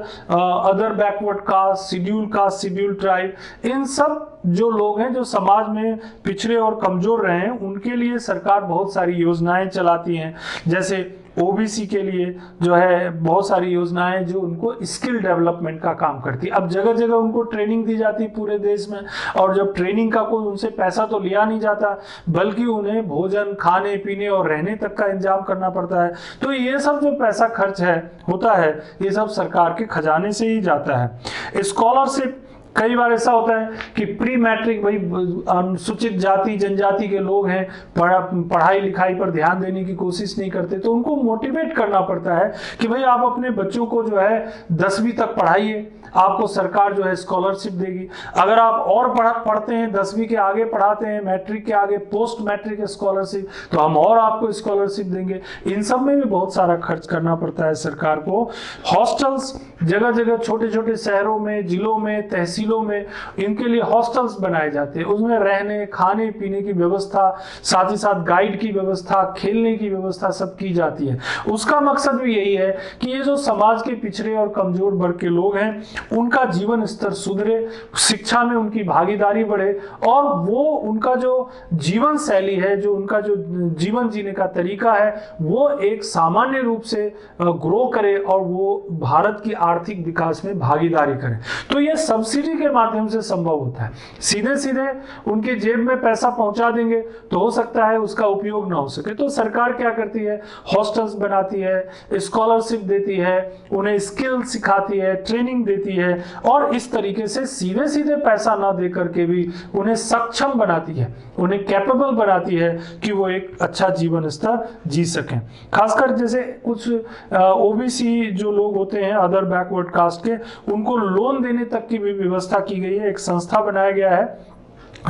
Speaker 1: other backward caste, schedule tribe, इन सब जो लोग हैं जो समाज में पिछड़े और कमजोर रहे हैं, उनके लिए सरकार बहुत सारी योजनाएं चलाती हैं। जैसे ओबीसी के लिए जो है बहुत सारी योजनाएं जो उनको स्किल डेवलपमेंट का काम करती है। अब जगह जगह उनको ट्रेनिंग दी जाती है पूरे देश में, और जब ट्रेनिंग का कोई उनसे पैसा तो लिया नहीं जाता, बल्कि उन्हें भोजन, खाने पीने और रहने तक का इंतजाम करना पड़ता है। तो ये सब जो पैसा खर्च होता है, ये सब सरकार के खजाने से ही जाता है। स्कॉलरशिप, कई बार ऐसा होता है कि प्री मैट्रिक, भाई अनुसूचित जाति जनजाति के लोग हैं, पढ़ाई लिखाई पर ध्यान देने की कोशिश नहीं करते, तो उनको मोटिवेट करना पड़ता है कि भाई आप अपने बच्चों को जो है 10वीं तक पढ़ाइए, आपको सरकार जो है स्कॉलरशिप देगी। अगर आप और पढ़ते हैं, 10वीं के आगे पढ़ाते हैं, मैट्रिक के आगे पोस्ट मैट्रिक स्कॉलरशिप, तो हम और आपको स्कॉलरशिप देंगे। इन सब में भी बहुत सारा खर्च करना पड़ता है सरकार को। हॉस्टल्स, जगह जगह छोटे छोटे शहरों में, जिलों में, तहसीलों में इनके लिए हॉस्टल्स बनाए जाते हैं, उसमें रहने खाने पीने की व्यवस्था, साथ ही साथ गाइड की व्यवस्था, खेलने की व्यवस्था सब की जाती है। उसका मकसद भी यही है कि ये जो समाज के पिछड़े और कमजोर वर्ग के लोग हैं, उनका जीवन स्तर सुधरे, शिक्षा में उनकी भागीदारी बढ़े, और वो उनका जो जीवन शैली है, जो उनका जो जीवन जीने का तरीका है, वो एक सामान्य रूप से ग्रो करे और वो भारत की आर्थिक विकास में भागीदारी करे। तो ये सब्सिडी के माध्यम से संभव होता है। सीधे सीधे उनके जेब में पैसा पहुंचा देंगे तो हो सकता है उसका उपयोग ना हो सके। तो सरकार क्या करती है, हॉस्टल्स बनाती है, स्कॉलरशिप देती है, उन्हें स्किल सिखाती है, ट्रेनिंग देती है, और इस तरीके से सीधे सीधे पैसा ना दे करके भी उन्हें सक्षम बनाती है, उन्हें कैपेबल बनाती है कि वो एक अच्छा जीवन स्तर जी सकें। खासकर जैसे कुछ ओबीसी जो लोग होते हैं, अदर बैकवर्ड कास्ट के, उनको लोन देने तक की भी व्यवस्था की गई है। एक संस्था बनाया गया है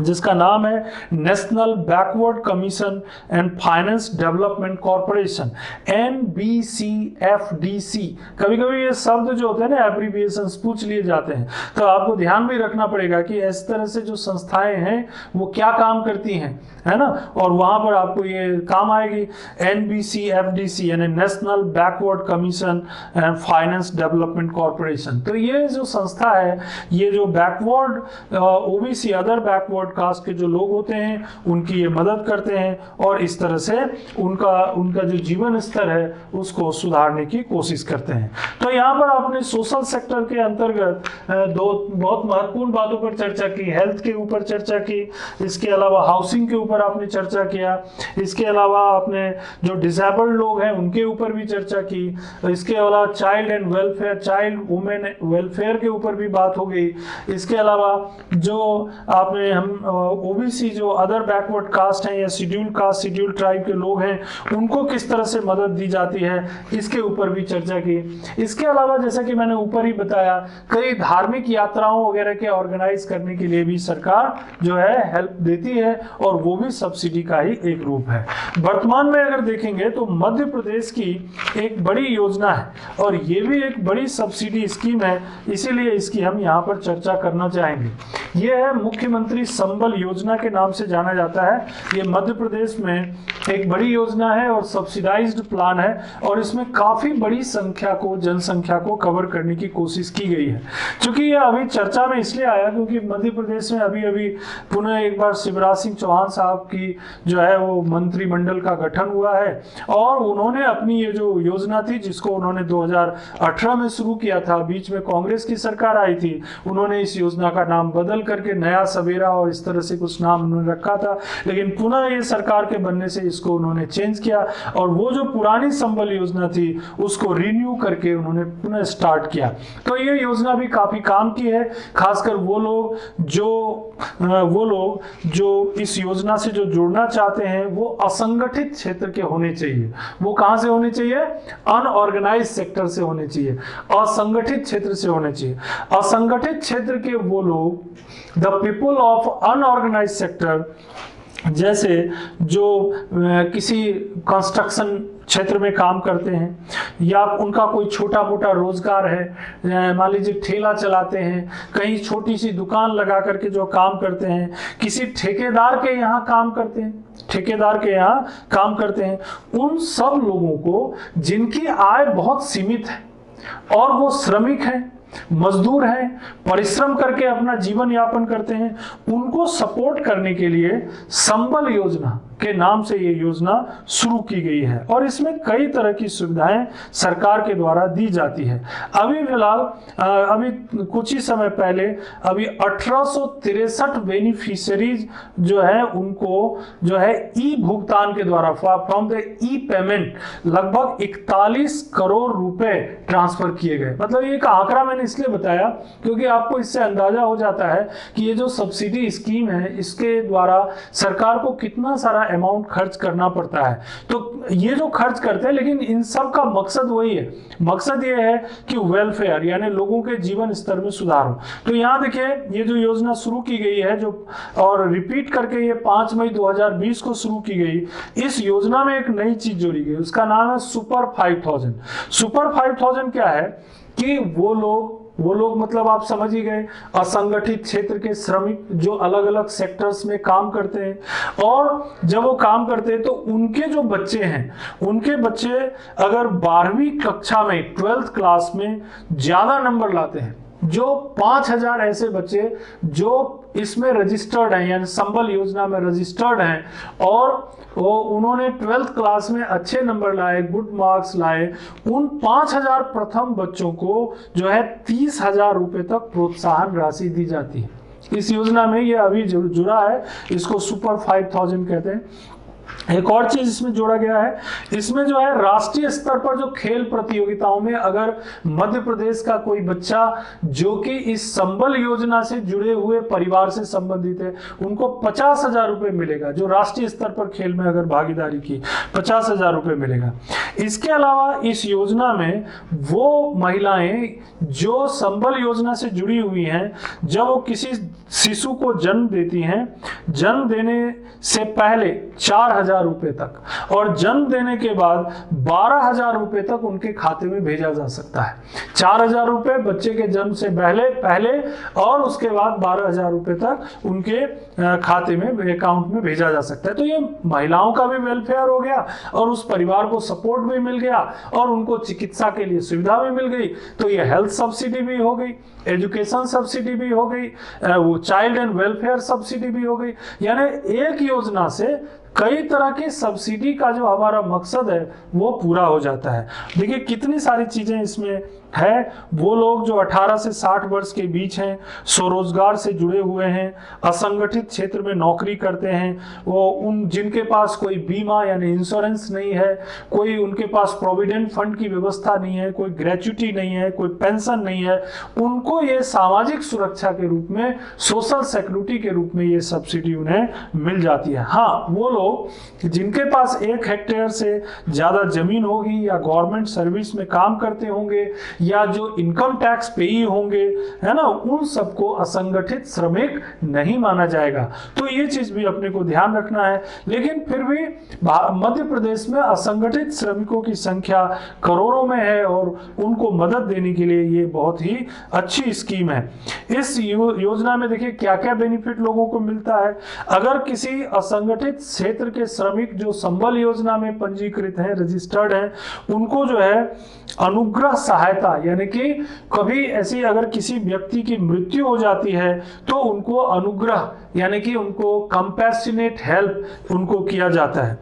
Speaker 1: जिसका नाम है national backward commission and finance development corporation, NBCFDC। कभी कभी ये शब्द जो होते हैं ना एब्रीविएशंस पूछ लिए जाते हैं, तो आपको ध्यान भी रखना पड़ेगा कि इस तरह से जो संस्थाएं हैं वो क्या काम करती हैं, है ना, और वहां पर आपको ये काम आएगी। NBCFDC यानी national backward commission and finance development corporation. तो ये जो संस्था है, ये जो backward OBC other backward cast के जो लोग होते हैं उनकी ये मदद करते हैं और इस तरह से उनका जो जीवन स्तर है उसको सुधारने की कोशिश करते हैं। तो यहाँ पर आपने सोशल सेक्टर के अंतर्गत दो बहुत महत्वपूर्ण बातों पर चर्चा की। हेल्थ के ऊपर चर्चा की, इसके अलावा हाउसिंग के ऊपर आपने चर्चा किया, इसके अलावा आपने जो डिसेबल्ड लोग हैं उनके ऊपर भी चर्चा की, इसके अलावा child and welfare, child women welfare के ऊपर भी बात हो गई। इसके अलावा जो आपने हम OBC जो अदर बैकवर्ड कास्ट हैं या शेड्यूल कास्ट शेड्यूल ट्राइब के लोग हैं उनको किस तरह से मदद दी जाती है, इसके ऊपर भी चर्चा की। इसके अलावा जैसा कि मैंने ऊपर ही बताया, कई धार्मिक यात्राओं वगैरह के ऑर्गेनाइज करने के लिए भी सरकार जो है हेल्प देती है और वो भी सब्सिडी का ही एक रूप है। वर्तमान में अगर देखेंगे तो मध्य प्रदेश की एक बड़ी योजना है और ये भी एक बड़ी सब्सिडी स्कीम है, इसीलिए इसकी हम यहाँ पर चर्चा करना चाहेंगे। ये है मुख्यमंत्री संबल योजना के नाम से जाना जाता है। ये मध्य प्रदेश में एक बड़ी योजना है और सब्सिडाइज्ड प्लान है और इसमें काफी बड़ी जनसंख्या को कवर करने की कोशिश की गई है। क्योंकि ये अभी चर्चा में इसलिए आया क्योंकि मध्य प्रदेश में अभी पुनः एक बार शिवराज सिंह चौहान साहब की जो है वो मंत्रिमंडल का गठन हुआ है और उन्होंने अपनी ये जो योजना थी जिसको उन्होंने 2018 में शुरू किया था, बीच में कांग्रेस की सरकार आई थी, उन्होंने इस योजना का नाम बदल करके नया सवेरा और इस तरह से कुछ नाम उन्होंने रखा था, लेकिन पुनः ये सरकार के बनने से इसको उन्होंने चेंज किया और वो जो पुरानी संबल योजना थी उसको रिन्यू करके उन्होंने पुनः स्टार्ट किया। तो ये योजना भी काफी काम की है, खासकर वो लोग जो इस योजना से जो जुड़ना चाहते हैं वो असंगठित क्षेत्र के होने चाहिए। वो कहां से होने चाहिए? अनऑर्गेनाइज सेक्टर से होने चाहिए, असंगठित क्षेत्र से होने चाहिए। असंगठित क्षेत्र के वो लोग, the people of unorganise sector, जैसे जो किसी कंस्ट्रक्शन क्षेत्र में काम करते हैं या उनका कोई छोटा मोटा रोजगार है, मान लीजिए ठेला चलाते हैं, कहीं छोटी सी दुकान लगा करके जो काम करते हैं, किसी ठेकेदार के यहाँ काम करते हैं, उन सब लोगों को जिनकी आय बहुत सीमित है और वो श्रमिक हैं, मजदूर हैं, परिश्रम करके अपना जीवन यापन करते हैं, उनको सपोर्ट करने के लिए संबल योजना के नाम से ये योजना शुरू की गई है और इसमें कई तरह की सुविधाएं सरकार के द्वारा दी जाती है। अभी फिलहाल अभी कुछ ही समय पहले अभी 1863 बेनिफिशियरीज जो है उनको जो है ई भुगतान के द्वारा फ्रॉम द ई पेमेंट लगभग 41 करोड़ रुपए ट्रांसफर किए गए। मतलब ये एक आंकड़ा मैंने इसलिए बताया क्योंकि आपको इससे अंदाजा हो जाता है कि ये जो सब्सिडी स्कीम है इसके द्वारा सरकार को कितना सारा अमाउंट खर्च करना पड़ता है। तो ये जो खर्च करते हैं, लेकिन इन सब का मकसद वही है, मकसद ये है कि वेलफेयर यानी लोगों के जीवन स्तर में सुधार हो। तो यहाँ देखिए ये जो योजना शुरू की गई है जो और रिपीट करके ये 5 मई 2020 को शुरू की गई, इस योजना में एक नई चीज जोड़ी गई, उसका नाम है सुपर 5000। सुपर 5000 क्या है कि वो लोग मतलब आप समझ ही गए, असंगठित क्षेत्र के श्रमिक जो अलग अलग सेक्टर्स में काम करते हैं और जब वो काम करते हैं तो उनके जो बच्चे हैं, उनके बच्चे अगर 12वीं कक्षा में 12th क्लास में ज्यादा नंबर लाते हैं, जो 5000 ऐसे बच्चे जो इसमें रजिस्टर्ड हैं यानी संबल योजना में रजिस्टर्ड हैं और वो उन्होंने 12th क्लास में अच्छे नंबर लाए, गुड मार्क्स लाए, उन 5000 प्रथम बच्चों को जो है 30,000 रुपए तक प्रोत्साहन राशि दी जाती है। इस योजना में ये अभी जुड़ा है, इसको सुपर 5000 कहते हैं। एक और चीज इसमें जोड़ा गया है, इसमें जो है राष्ट्रीय स्तर पर जो खेल प्रतियोगिताओं में अगर मध्य प्रदेश का कोई बच्चा जो कि इस संबल योजना से जुड़े हुए परिवार से संबंधित है, उनको 50,000 रुपए मिलेगा। जो राष्ट्रीय स्तर पर खेल में अगर भागीदारी की 50,000 रुपए मिलेगा। इसके अलावा इस योजना में वो महिलाएं जो संबल योजना से जुड़ी हुई हैं, जब वो किसी शिशु को जन्म देती हैं, जन्म देने से पहले 4,000 रुपए तक और जन्म देने के बाद 12,000 रुपए तक उनके खाते में भेजा जा सकता है। 4,000 रुपए बच्चे के जन्म से पहले और उसके बाद 12,000 रुपए तक उनके खाते में, अकाउंट में भेजा जा सकता है। तो ये महिलाओं का भी वेलफेयर हो गया और उस परिवार को सपोर्ट भी मिल गया और उनको चिकित्सा के लिए सुविधा भी मिल गई। तो ये हेल्थ सब्सिडी भी हो गई, एजुकेशन सब्सिडी भी हो गई, वो चाइल्ड एंड वेलफेयर सब्सिडी भी हो गई। यानी एक योजना से कई तरह की सब्सिडी का जो हमारा मकसद है वो पूरा हो जाता है। देखिए कितनी सारी चीजें इसमें है। वो लोग जो 18 से 60 वर्ष के बीच हैं, स्वरोजगार से जुड़े हुए हैं, असंगठित क्षेत्र में नौकरी करते हैं, वो उन जिनके पास कोई बीमा यानी इंश्योरेंस नहीं है, कोई उनके पास प्रोविडेंट फंड की व्यवस्था नहीं है, कोई ग्रेच्युटी नहीं है, कोई पेंशन नहीं है, उनको ये सामाजिक सुरक्षा के रूप में, सोशल सिक्योरिटी के रूप में ये सब्सिडी उन्हें मिल जाती है। हाँ, वो लोग जिनके पास 1 हेक्टेयर से ज्यादा जमीन होगी या गवर्नमेंट सर्विस में काम करते होंगे या जो इनकम टैक्स पेई होंगे, है ना, उन सबको असंगठित श्रमिक नहीं माना जाएगा। तो ये चीज भी अपने को ध्यान रखना है। लेकिन फिर भी मध्य प्रदेश में असंगठित श्रमिकों की संख्या करोड़ों में है और उनको मदद देने के लिए ये बहुत ही अच्छी स्कीम है। इस योजना में देखिए क्या क्या बेनिफिट लोगों को मिलता है। अगर किसी असंगठित क्षेत्र के श्रमिक जो संबल योजना में पंजीकृत हैं, रजिस्टर्ड हैं, उनको जो है अनुग्रह सहायता, यानी कि कभी ऐसी अगर किसी व्यक्ति की मृत्यु हो जाती है तो उनको अनुग्रह यानी कि उनको कंपैशनेट हेल्प उनको किया जाता है।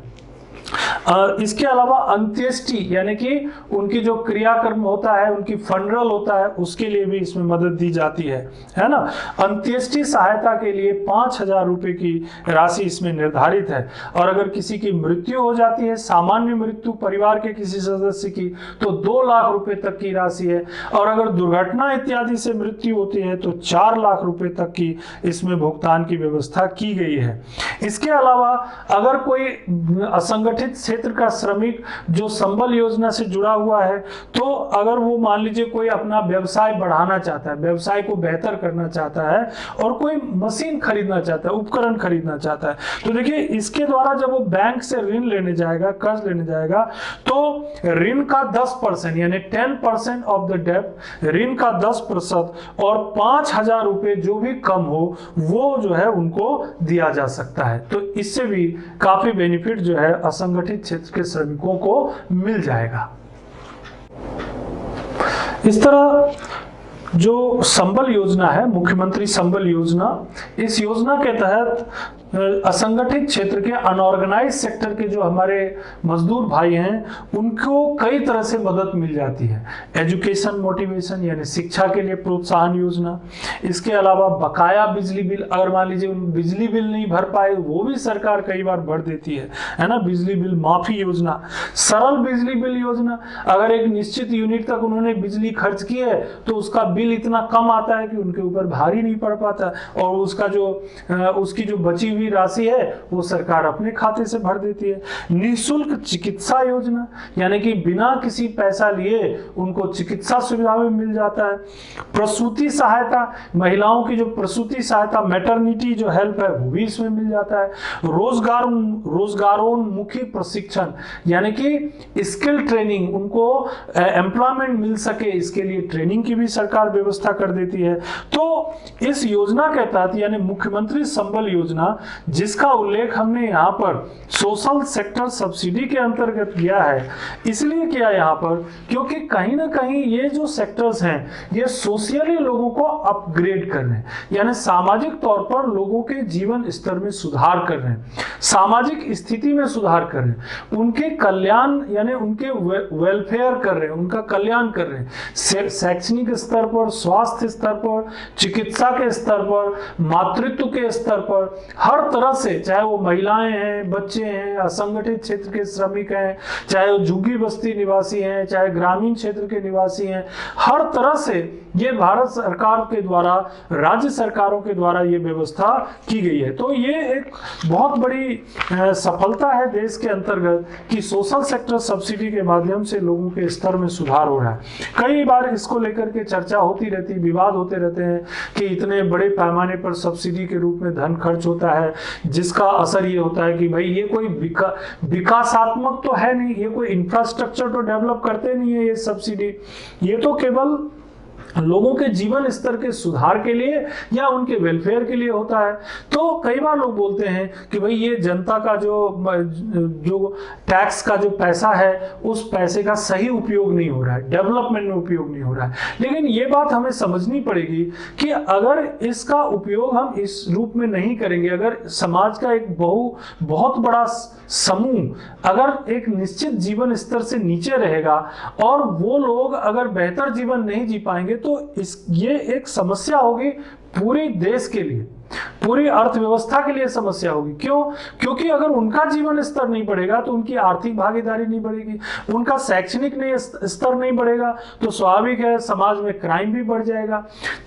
Speaker 1: इसके अलावा अंत्येष्टि यानी कि उनकी जो क्रियाकर्म होता है, उनकी फनरल होता है, उसके लिए भी इसमें मदद दी जाती है ना। अंत्येष्टि सहायता के लिए 5,000 रुपए की राशि इसमें निर्धारित है। और अगर किसी की मृत्यु हो जाती है, सामान्य मृत्यु परिवार के किसी सदस्य की, तो 2 लाख रुपए तक की राशि है। और अगर दुर्घटना इत्यादि से मृत्यु होती है तो 4 लाख रुपए तक की इसमें भुगतान की व्यवस्था की गई है। इसके अलावा अगर कोई असंगठित क्षेत्र का श्रमिक जो संबल योजना से जुड़ा हुआ है, तो अगर वो मान लीजिए कोई अपना व्यवसाय बढ़ाना चाहता है, व्यवसाय को बेहतर करना चाहता है और कोई मशीन खरीदना चाहता है, उपकरण खरीदना चाहता है, तो देखिए इसके द्वारा जब वो बैंक से ऋण लेने जाएगा, कर्ज लेने जाएगा, तो ऋण का 10% यानी 10% ऑफ द डेब्ट, ऋण का 10% और 5,000 रुपए जो भी कम हो वो जो है उनको दिया जा सकता है। तो इससे भी काफी बेनिफिट जो है असंगठित क्षेत्र के श्रमिकों को मिल जाएगा। इस तरह जो संबल योजना है, मुख्यमंत्री संबल योजना, इस योजना के तहत असंगठित क्षेत्र के अनऑर्गेनाइज सेक्टर के जो हमारे मजदूर भाई हैं उनको कई तरह से मदद मिल जाती है। एजुकेशन मोटिवेशन यानी शिक्षा के लिए प्रोत्साहन योजना, इसके अलावा बकाया बिजली बिल, अगर मान लीजिए बिजली बिल नहीं भर पाए वो भी सरकार कई बार भर देती है ना, बिजली बिल माफी योजना, सरल बिजली बिल योजना, अगर एक निश्चित यूनिट तक उन्होंने बिजली खर्च की है तो उसका बिल इतना कम आता है कि उनके ऊपर भारी नहीं पड़ पाता और उसकी जो बची हुई राशि है वो सरकार अपने खाते से भर देती है। निःशुल्क चिकित्सा योजना यानी कि बिना किसी पैसा लिए उनको चिकित्सा सुविधा भी मिल जाता है। प्रसूति सहायता, महिलाओं की जो प्रसूति सहायता, मैटरनिटी जो हेल्प है वो भी इसमें मिल जाता है। रोजगारोन्मुखी प्रशिक्षण यानी कि स्किल ट्रेनिंग, उनको एम्प्लॉयमेंट मिल सके इसके लिए ट्रेनिंग की भी सरकार व्यवस्था कर देती है। तो इस योजना के तहत यानी मुख्यमंत्री संबल योजना, जिसका उल्लेख हमने यहाँ पर सोशल सेक्टर सब्सिडी के अंतर्गत किया है, इसलिए किया यहाँ पर क्योंकि कहीं ना कहीं ये जो सेक्टर्स हैं ये सोशली लोगों को अपग्रेड कर रहे हैं, यानी सामाजिक तौर पर लोगों के जीवन स्तर में सुधार कर रहे हैं, सामाजिक स्थिति में सुधार कर रहे हैं, उनके कल्याण यानी उनके वेलफेयर कर रहे हैं, उनका कल्याण कर रहे हैं, शैक्षणिक स्तर पर, स्वास्थ्य स्तर पर, चिकित्सा के स्तर पर, मातृत्व के स्तर पर, हर तरह से, चाहे वो महिलाएं हैं, बच्चे हैं, असंगठित क्षेत्र के श्रमिक हैं, चाहे वो झुग्गी बस्ती निवासी हैं, चाहे ग्रामीण क्षेत्र के निवासी हैं, हर तरह से ये भारत सरकार के द्वारा, राज्य सरकारों के द्वारा ये व्यवस्था की गई है। तो ये एक बहुत बड़ी सफलता है देश के अंतर्गत कि सोशल सेक्टर सब्सिडी के माध्यम से लोगों के स्तर में सुधार हो रहा है। कई बार इसको लेकर के चर्चा होती रहती, विवाद होते रहते हैं कि इतने बड़े पैमाने पर सब्सिडी के रूप में धन खर्च होता है, जिसका असर ये होता है कि भाई ये कोई विकासात्मक तो है नहीं, ये कोई इंफ्रास्ट्रक्चर तो डेवलप करते नहीं है ये सब्सिडी, ये तो केवल लोगों के जीवन स्तर के सुधार के लिए या उनके वेलफेयर के लिए होता है। तो कई बार लोग बोलते हैं कि भाई ये जनता का जो टैक्स का जो पैसा है उस पैसे का सही उपयोग नहीं हो रहा है, डेवलपमेंट में उपयोग नहीं हो रहा है। लेकिन ये बात हमें समझनी पड़ेगी कि अगर इसका उपयोग हम इस रूप में नहीं करेंगे, अगर समाज का एक बहुत बड़ा समूह अगर एक निश्चित जीवन स्तर से नीचे रहेगा और वो लोग अगर बेहतर जीवन नहीं जी पाएंगे तो ये एक समस्या होगी पूरे देश के लिए, पूरी अर्थव्यवस्था के लिए समस्या होगी। क्यों? क्योंकि अगर उनका जीवन स्तर नहीं बढ़ेगा तो उनकी आर्थिक भागीदारी नहीं बढ़ेगी, उनका शैक्षणिक स्तर नहीं बढ़ेगा तो स्वाभाविक है समाज में क्राइम भी बढ़ जाएगा।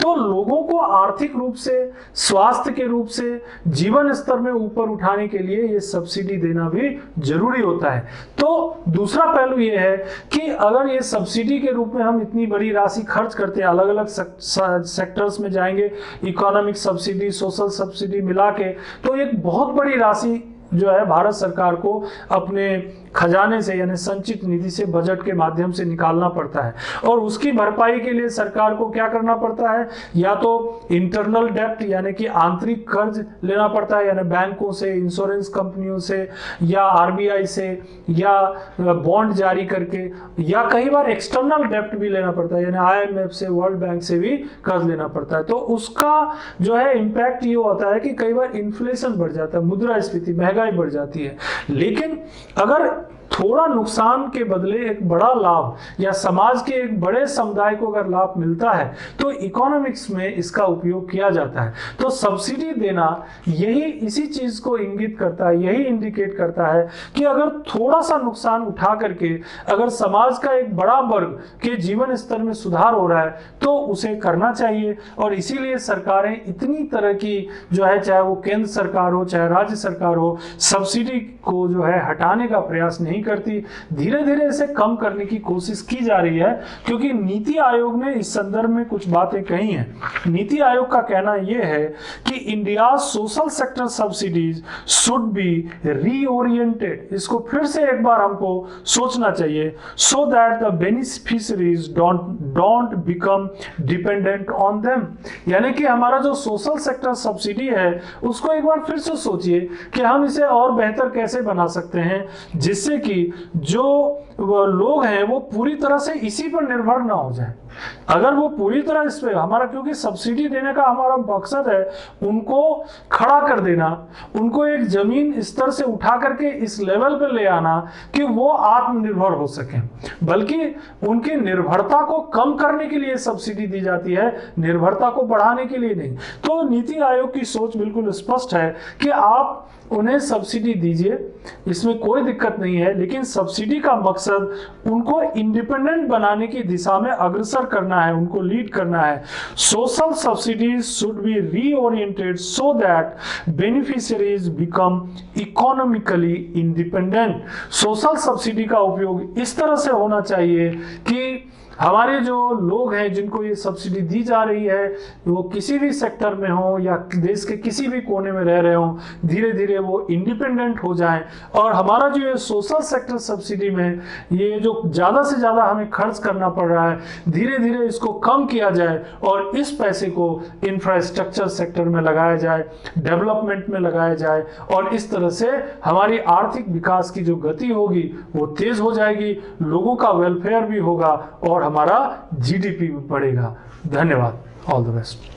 Speaker 1: तो लोगों को आर्थिक रूप से, स्वास्थ्य के रूप से, जीवन स्तर में ऊपर उठाने के लिए ये सब्सिडी देना भी जरूरी होता है। तो दूसरा पहलू ये है कि अगर ये सब्सिडी के रूप में हम इतनी बड़ी राशि खर्च करते हैं, अलग अलग सेक्टर्स में जाएंगे, इकोनॉमिक सब्सिडी, सोशल सब्सिडी मिला के, तो एक बहुत बड़ी राशि जो है भारत सरकार को अपने खजाने से यानी संचित निधि से, बजट के माध्यम से निकालना पड़ता है। और उसकी भरपाई के लिए सरकार को क्या करना पड़ता है? या तो इंटरनल डेब्ट यानी कि आंतरिक कर्ज लेना पड़ता है, यानी बैंकों से, इंश्योरेंस कंपनियों से, या आरबीआई से, या बॉन्ड जारी करके, या कई बार एक्सटर्नल डेब्ट भी लेना पड़ता है, यानी IMF से, वर्ल्ड बैंक से भी कर्ज लेना पड़ता है। तो उसका जो है इम्पैक्ट ये होता है कि कई बार इन्फ्लेशन बढ़ जाता है, मुद्रास्फीति, महंगाई बढ़ जाती है। लेकिन अगर थोड़ा नुकसान के बदले एक बड़ा लाभ या समाज के एक बड़े समुदाय को अगर लाभ मिलता है तो इकोनॉमिक्स में इसका उपयोग किया जाता है। तो सब्सिडी देना यही इसी चीज को इंगित करता है, यही इंडिकेट करता है कि अगर थोड़ा सा नुकसान उठा करके अगर समाज का एक बड़ा वर्ग के जीवन स्तर में सुधार हो रहा है तो उसे करना चाहिए। और इसीलिए सरकारें इतनी तरह की जो है, चाहे वो केंद्र सरकार हो चाहे राज्य सरकार हो, सब्सिडी को जो है हटाने का प्रयास नहीं करती, धीरे धीरे इसे कम करने की कोशिश की जा रही है। क्योंकि नीति आयोग ने इस संदर्भ में कुछ बातें कही हैं। नीति आयोग का कहना यह है कि India social sector subsidies should be reoriented, इसको फिर से एक बार हमको सोचना चाहिए, so that the beneficiaries don't become dependent on them. यानी कि हमारा जो सोशल सेक्टर सब्सिडी है उसको एक बार फिर से सोचिए कि हम इसे और बेहतर कैसे बना सकते हैं, जिससे कि जो लोग हैं वो पूरी तरह से इसी पर निर्भर ना हो जाए। अगर वो पूरी तरह इस पे हमारा, क्योंकि सब्सिडी देने का हमारा मकसद है उनको खड़ा कर देना, उनको एक जमीन स्तर से उठा करके इस लेवल पे ले आना कि वो आत्मनिर्भर हो सके, बल्कि उनकी निर्भरता को कम करने के लिए सब्सिडी दी जाती है, निर्भरता को बढ़ाने के लिए नहीं। तो नीति आयोग की सोच बिल्कुल स्पष्ट है कि आप उन्हें सब्सिडी दीजिए, इसमें कोई दिक्कत नहीं है, लेकिन सब्सिडी का मकसद उनको इंडिपेंडेंट बनाने की दिशा में अग्रसर करना है, उनको लीड करना है। Social subsidies should be reoriented so that beneficiaries become economically independent. Social subsidy का उपयोग इस तरह से होना चाहिए कि हमारे जो लोग हैं जिनको ये सब्सिडी दी जा रही है वो किसी भी सेक्टर में हो या देश के किसी भी कोने में रह रहे हो, धीरे धीरे वो इंडिपेंडेंट हो जाएं। और हमारा जो ये सोशल सेक्टर सब्सिडी में ये जो ज़्यादा से ज़्यादा हमें खर्च करना पड़ रहा है, धीरे धीरे इसको कम किया जाए और इस पैसे को इंफ्रास्ट्रक्चर सेक्टर में लगाया जाए, डेवलपमेंट में लगाया जाए, और इस तरह से हमारी आर्थिक विकास की जो गति होगी वो तेज हो जाएगी, लोगों का वेलफेयर भी होगा और हमारा GDP भी बढ़ेगा। धन्यवाद। All the best.